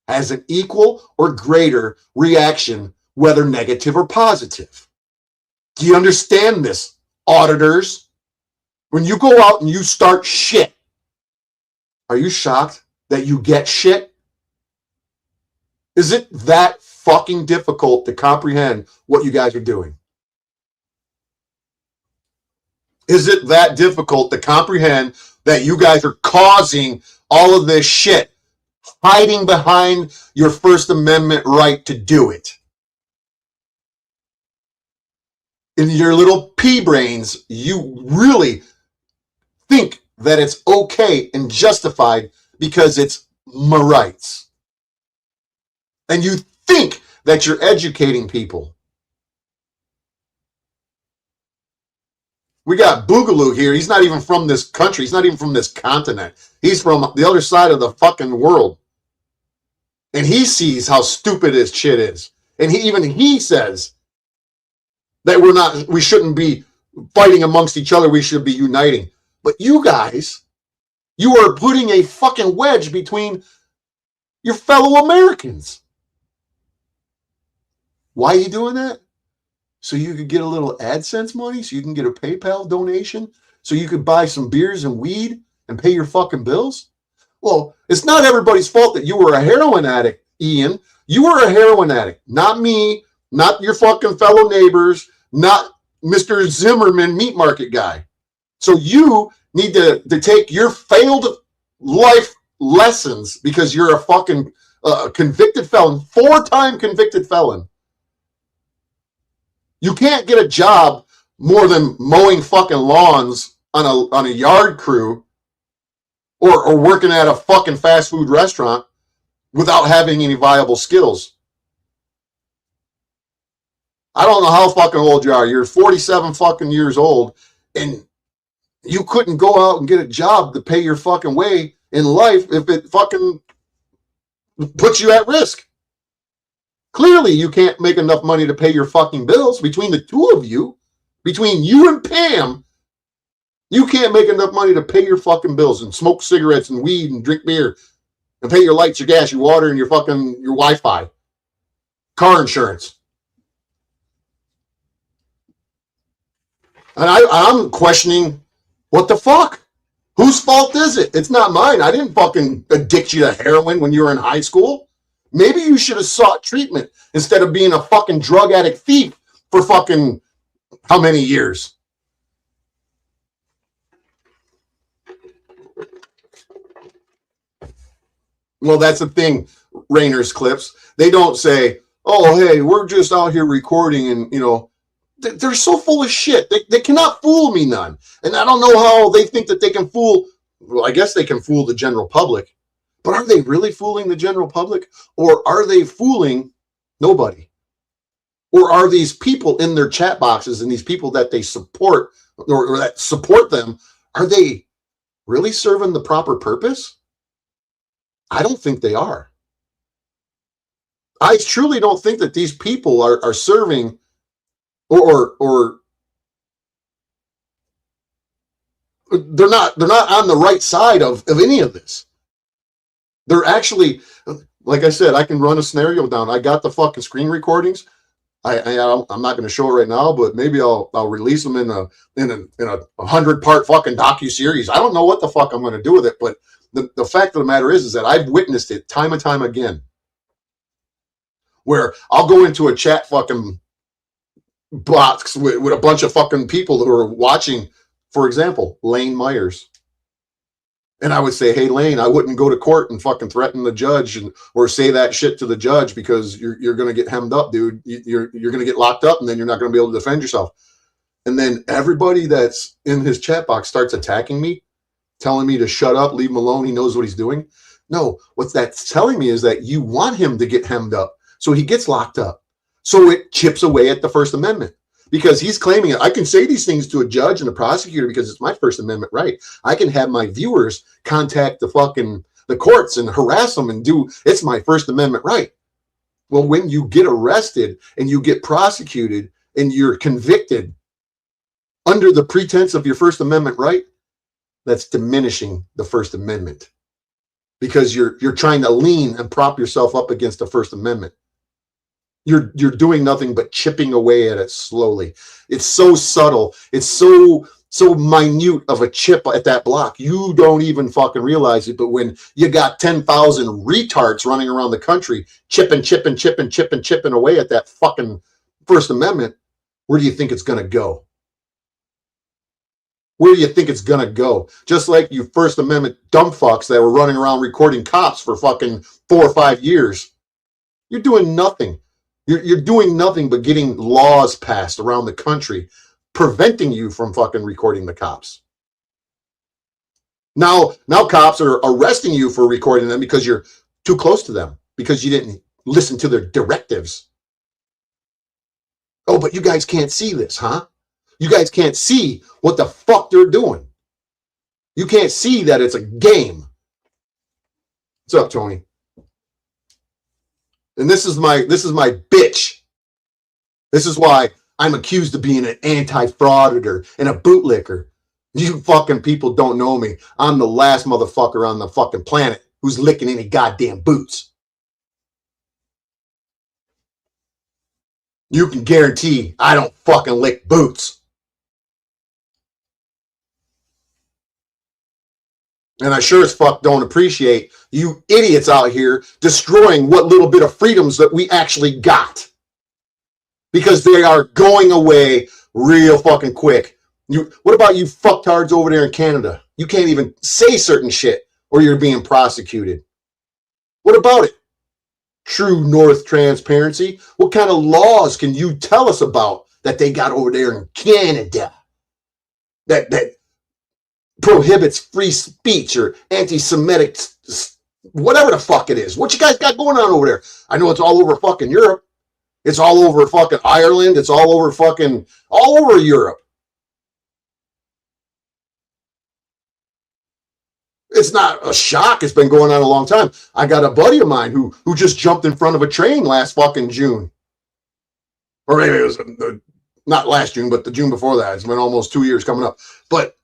has an equal or greater reaction, whether negative or positive. Do you understand this, auditors? When you go out and you start shit, are you shocked that you get shit? Is it that fucking difficult to comprehend what you guys are doing? Is it that difficult to comprehend that you guys are causing all of this shit, hiding behind your First Amendment right to do it? In your little pea brains, you really think that it's okay and justified because it's my rights. And you think that you're educating people. We got Boogaloo here. He's not even from this country. He's not even from this continent. He's from the other side of the fucking world. And he sees how stupid this shit is. And he says that we shouldn't be fighting amongst each other. We should be uniting. But you guys, you are putting a fucking wedge between your fellow Americans. Why are you doing that? So you could get a little AdSense money, so you can get a PayPal donation, so you could buy some beers and weed and pay your fucking bills? Well, it's not everybody's fault that you were a heroin addict, Ian. You were a heroin addict, not me, not your fucking fellow neighbors, not Mr. Zimmerman meat market guy. So you need to take your failed life lessons because you're a fucking convicted felon, 4-time convicted felon. You can't get a job more than mowing fucking lawns on a yard crew or working at a fucking fast food restaurant without having any viable skills. I don't know how fucking old you are. You're 47 fucking years old, and you couldn't go out and get a job to pay your fucking way in life if it fucking puts you at risk. Clearly, you can't make enough money to pay your fucking bills. Between the two of you, between you and Pam, you can't make enough money to pay your fucking bills and smoke cigarettes and weed and drink beer and pay your lights, your gas, your water, and your Wi-Fi, car insurance. And I'm questioning, what the fuck? Whose fault is it? It's not mine. I didn't fucking addict you to heroin when you were in high school. Maybe you should have sought treatment instead of being a fucking drug addict thief for fucking how many years? Well, that's the thing, Rainer's clips. They don't say, oh, hey, we're just out here recording and, you know, they're so full of shit. They cannot fool me none. And I don't know how they think that they can fool. Well, I guess they can fool the general public. But are they really fooling the general public? Or are they fooling nobody? Or are these people in their chat boxes and these people that they support or that support them, are they really serving the proper purpose? I don't think they are. I truly don't think that these people are serving or they're not on the right side of any of this. They're actually, like I said, I can run a scenario down. I got the fucking screen recordings. I'm not going to show it right now, but maybe I'll release them in a 100-part fucking docu-series. I don't know what the fuck I'm going to do with it, but the fact of the matter is that I've witnessed it time and time again, where I'll go into a chat fucking box with a bunch of fucking people who are watching, for example, Lane Myers. And I would say, hey, Lane, I wouldn't go to court and fucking threaten the judge or say that shit to the judge because you're going to get hemmed up, dude. You're going to get locked up and then you're not going to be able to defend yourself. And then everybody that's in his chat box starts attacking me, telling me to shut up, leave him alone. He knows what he's doing. No, what that's telling me is that you want him to get hemmed up. So he gets locked up. So it chips away at the First Amendment because he's claiming I can say these things to a judge and a prosecutor because it's my First Amendment right. I can have my viewers contact the courts and harass them and it's my First Amendment right. Well, when you get arrested and you get prosecuted and you're convicted under the pretense of your First Amendment right, that's diminishing the First Amendment because you're trying to lean and prop yourself up against the First Amendment. You're doing nothing but chipping away at it slowly. It's so subtle. It's so minute of a chip at that block. You don't even fucking realize it. But when you got 10,000 retards running around the country, chipping away at that fucking First Amendment, where do you think it's going to go? Where do you think it's going to go? Just like you First Amendment dumb fucks that were running around recording cops for fucking 4 or 5 years. You're doing nothing. You're doing nothing but getting laws passed around the country preventing you from fucking recording the cops. Now cops are arresting you for recording them because you're too close to them, because you didn't listen to their directives. Oh, but you guys can't see this, huh? You guys can't see what the fuck they're doing. You can't see that it's a game. What's up, Tony? And this is my bitch. This is why I'm accused of being an anti-frauditor and a bootlicker. You fucking people don't know me. I'm the last motherfucker on the fucking planet who's licking any goddamn boots. You can guarantee I don't fucking lick boots. And I sure as fuck don't appreciate you idiots out here destroying what little bit of freedoms that we actually got. Because they are going away real fucking quick. What about you fucktards over there in Canada? You can't even say certain shit or you're being prosecuted. What about it? True North transparency. What kind of laws can you tell us about that they got over there in Canada that prohibits free speech or anti-Semitic, whatever the fuck it is? What you guys got going on over there? I know it's all over fucking Europe. It's all over fucking Ireland. It's all over Europe. It's not a shock. It's been going on a long time. I got a buddy of mine who just jumped in front of a train last fucking June. Or maybe it was not last June, but the June before that. It's been almost 2 years coming up. But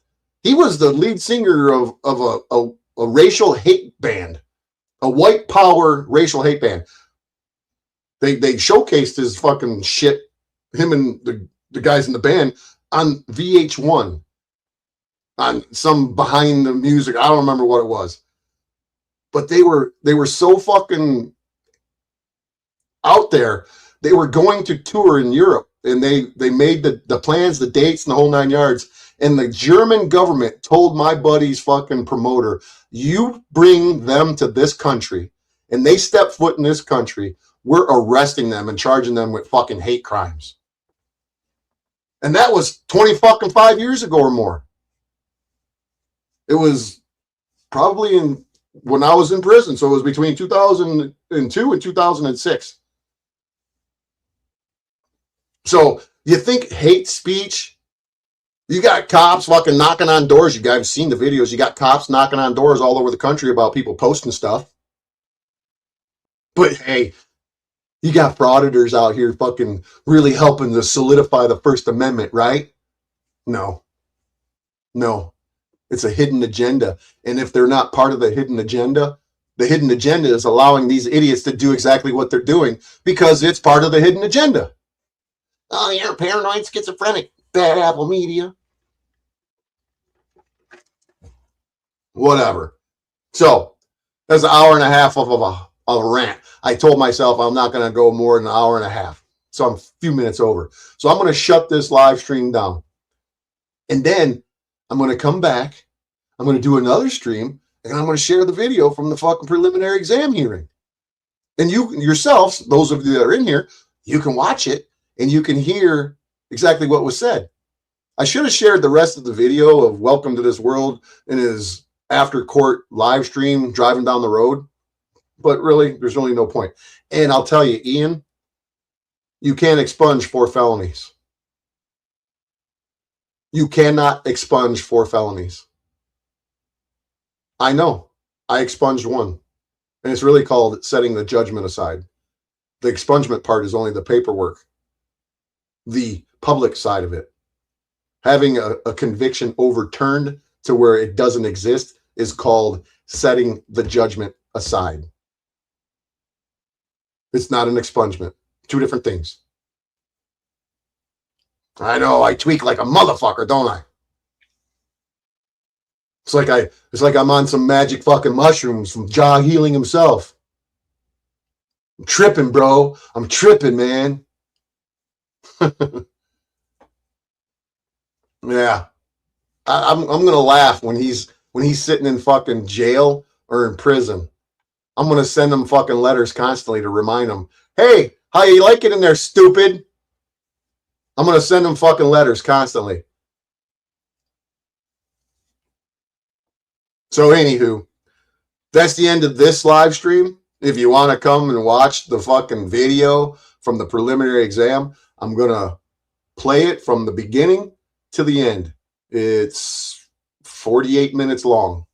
he was the lead singer of a racial hate band, a white power racial hate band. They showcased his fucking shit, him and the guys in the band, on VH1, on some behind the music. I don't remember what it was, but they were so fucking out there. They were going to tour in Europe, and they made the plans, the dates, and the whole 9 yards. And the German government told my buddy's fucking promoter, you bring them to this country and they step foot in this country, we're arresting them and charging them with fucking hate crimes. And that was 25 years ago or more. It was probably when I was in prison. So it was between 2002 and 2006. So you think hate speech? You got cops fucking knocking on doors. You guys have seen the videos. You got cops knocking on doors all over the country about people posting stuff. But hey, you got frauditors out here fucking really helping to solidify the First Amendment, right? No. It's a hidden agenda. And if they're not part of the hidden agenda is allowing these idiots to do exactly what they're doing because it's part of the hidden agenda. Oh, you're paranoid schizophrenic. Bad Apple Media. Whatever. So that's an hour and a half of a rant. I told myself I'm not going to go more than an hour and a half. So I'm a few minutes over. So I'm going to shut this live stream down. And then I'm going to come back. I'm going to do another stream. And I'm going to share the video from the fucking preliminary exam hearing. And you yourselves, those of you that are in here, you can watch it and you can hear exactly what was said. I should have shared the rest of the video of Welcome to This World in his after court live stream driving down the road, but really, there's really no point. And I'll tell you, Ian, you can't expunge 4 felonies. You cannot expunge 4 felonies. I know. I expunged 1. And it's really called setting the judgment aside. The expungement part is only the paperwork. The public side of it. Having a conviction overturned to where it doesn't exist is called setting the judgment aside. It's not an expungement. 2 different things. I know, I tweak like a motherfucker, don't I? It's like I'm on some magic fucking mushrooms from Ja Healing himself. I'm tripping, bro. I'm tripping, man. Yeah. I'm gonna laugh when he's sitting in fucking jail or in prison. I'm gonna send him fucking letters constantly to remind him, hey, how you like it in there, stupid? I'm gonna send him fucking letters constantly. So anywho, that's the end of this live stream. If you want to come and watch the fucking video from the preliminary exam, I'm gonna play it from the beginning to the end. It's 48 minutes long.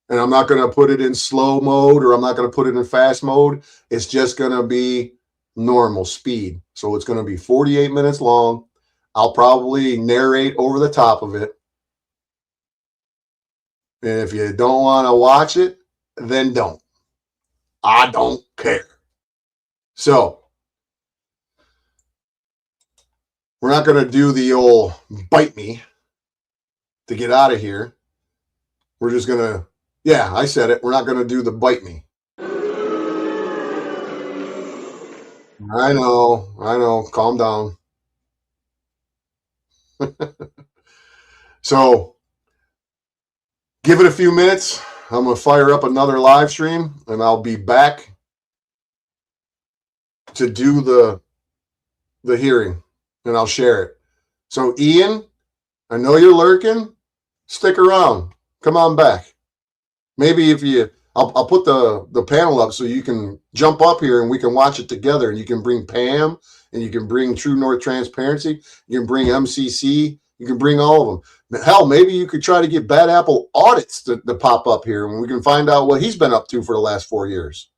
And I'm not going to put it in slow mode or I'm not going to put it in fast mode. It's just going to be normal speed. So it's going to be 48 minutes long. I'll probably narrate over the top of it. And if you don't want to watch it, then don't. I don't care. So we're not going to do the old bite me to get out of here. We're just going to, yeah, I said it. We're not going to do the bite me. I know. Calm down. So give it a few minutes. I'm going to fire up another live stream and I'll be back to do the hearing. And I'll share it. So, Ian, I know you're lurking. Stick around. Come on back. Maybe if you, I'll put the panel up so you can jump up here and we can watch it together. And you can bring Pam and you can bring True North Transparency. You can bring MCC. You can bring all of them. Hell, maybe you could try to get Bad Apple Audits to pop up here and we can find out what he's been up to for the last 4 years.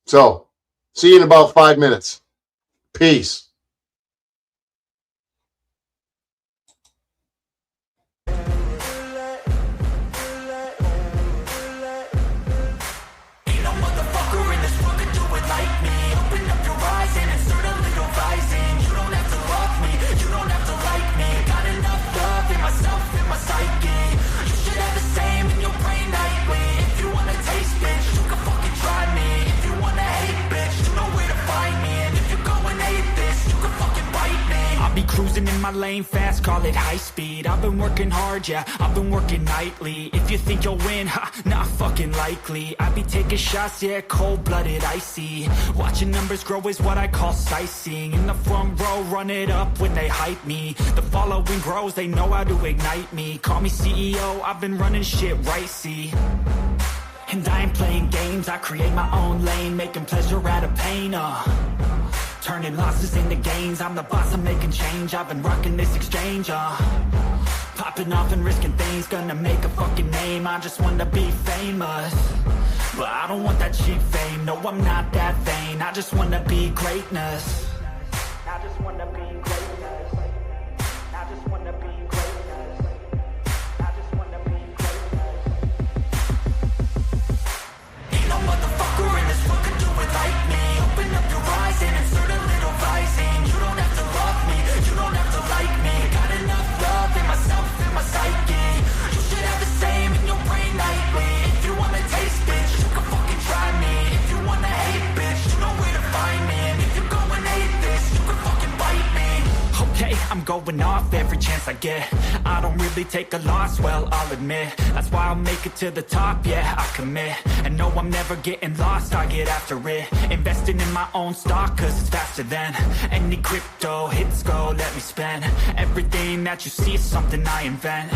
So, see you in about 5 minutes. Peace. Cruising in my lane fast, call it high speed. I've been working hard, yeah, I've been working nightly. If you think you'll win, not fucking likely. I be taking shots, yeah, cold-blooded, icy. Watching numbers grow is what I call sightseeing. In the front row, run it up when they hype me. The following grows, they know how to ignite me. Call me CEO, I've been running shit right, see. And I ain't playing games, I create my own lane, making pleasure out of pain, turning losses into gains. I'm the boss, I'm making change. I've been rocking this exchange, popping off and risking things. Gonna make a fucking name. I just wanna be famous, but I don't want that cheap fame. No, I'm not that vain. I just wanna be greatness. I just wanna be greatness. I just wanna be greatness. I just wanna be greatness. Ain't no motherfucker in this world can do it like me. Open up your eyes and insert a little rising. You don't have to love me, you don't have to like me. Got enough love in myself, in my psyche. You should have the same in your brain nightly. If you wanna taste, bitch, you can fucking try me. If you wanna hate, bitch, you know where to find me. And if you're going hate, I'm going off every chance I get. I don't really take a loss, well, I'll admit. That's why I'll make it to the top, yeah, I commit. And no, I'm never getting lost, I get after it. Investing in my own stock, cause it's faster than any crypto hits go, let me spend. Everything that you see is something I invent.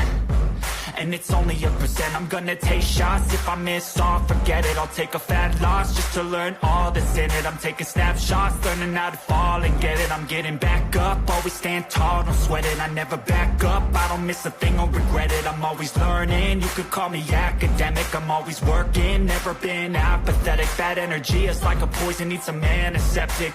And it's only a percent. I'm gonna take shots. If I miss all, forget it. I'll take a fat loss just to learn all that's in it. I'm taking snapshots, learning how to fall and get it. I'm getting back up, always stand tall, don't sweat it. I never back up, I don't miss a thing or regret it. I'm always learning, you could call me academic. I'm always working, never been apathetic. Bad energy is like a poison, needs a antiseptic.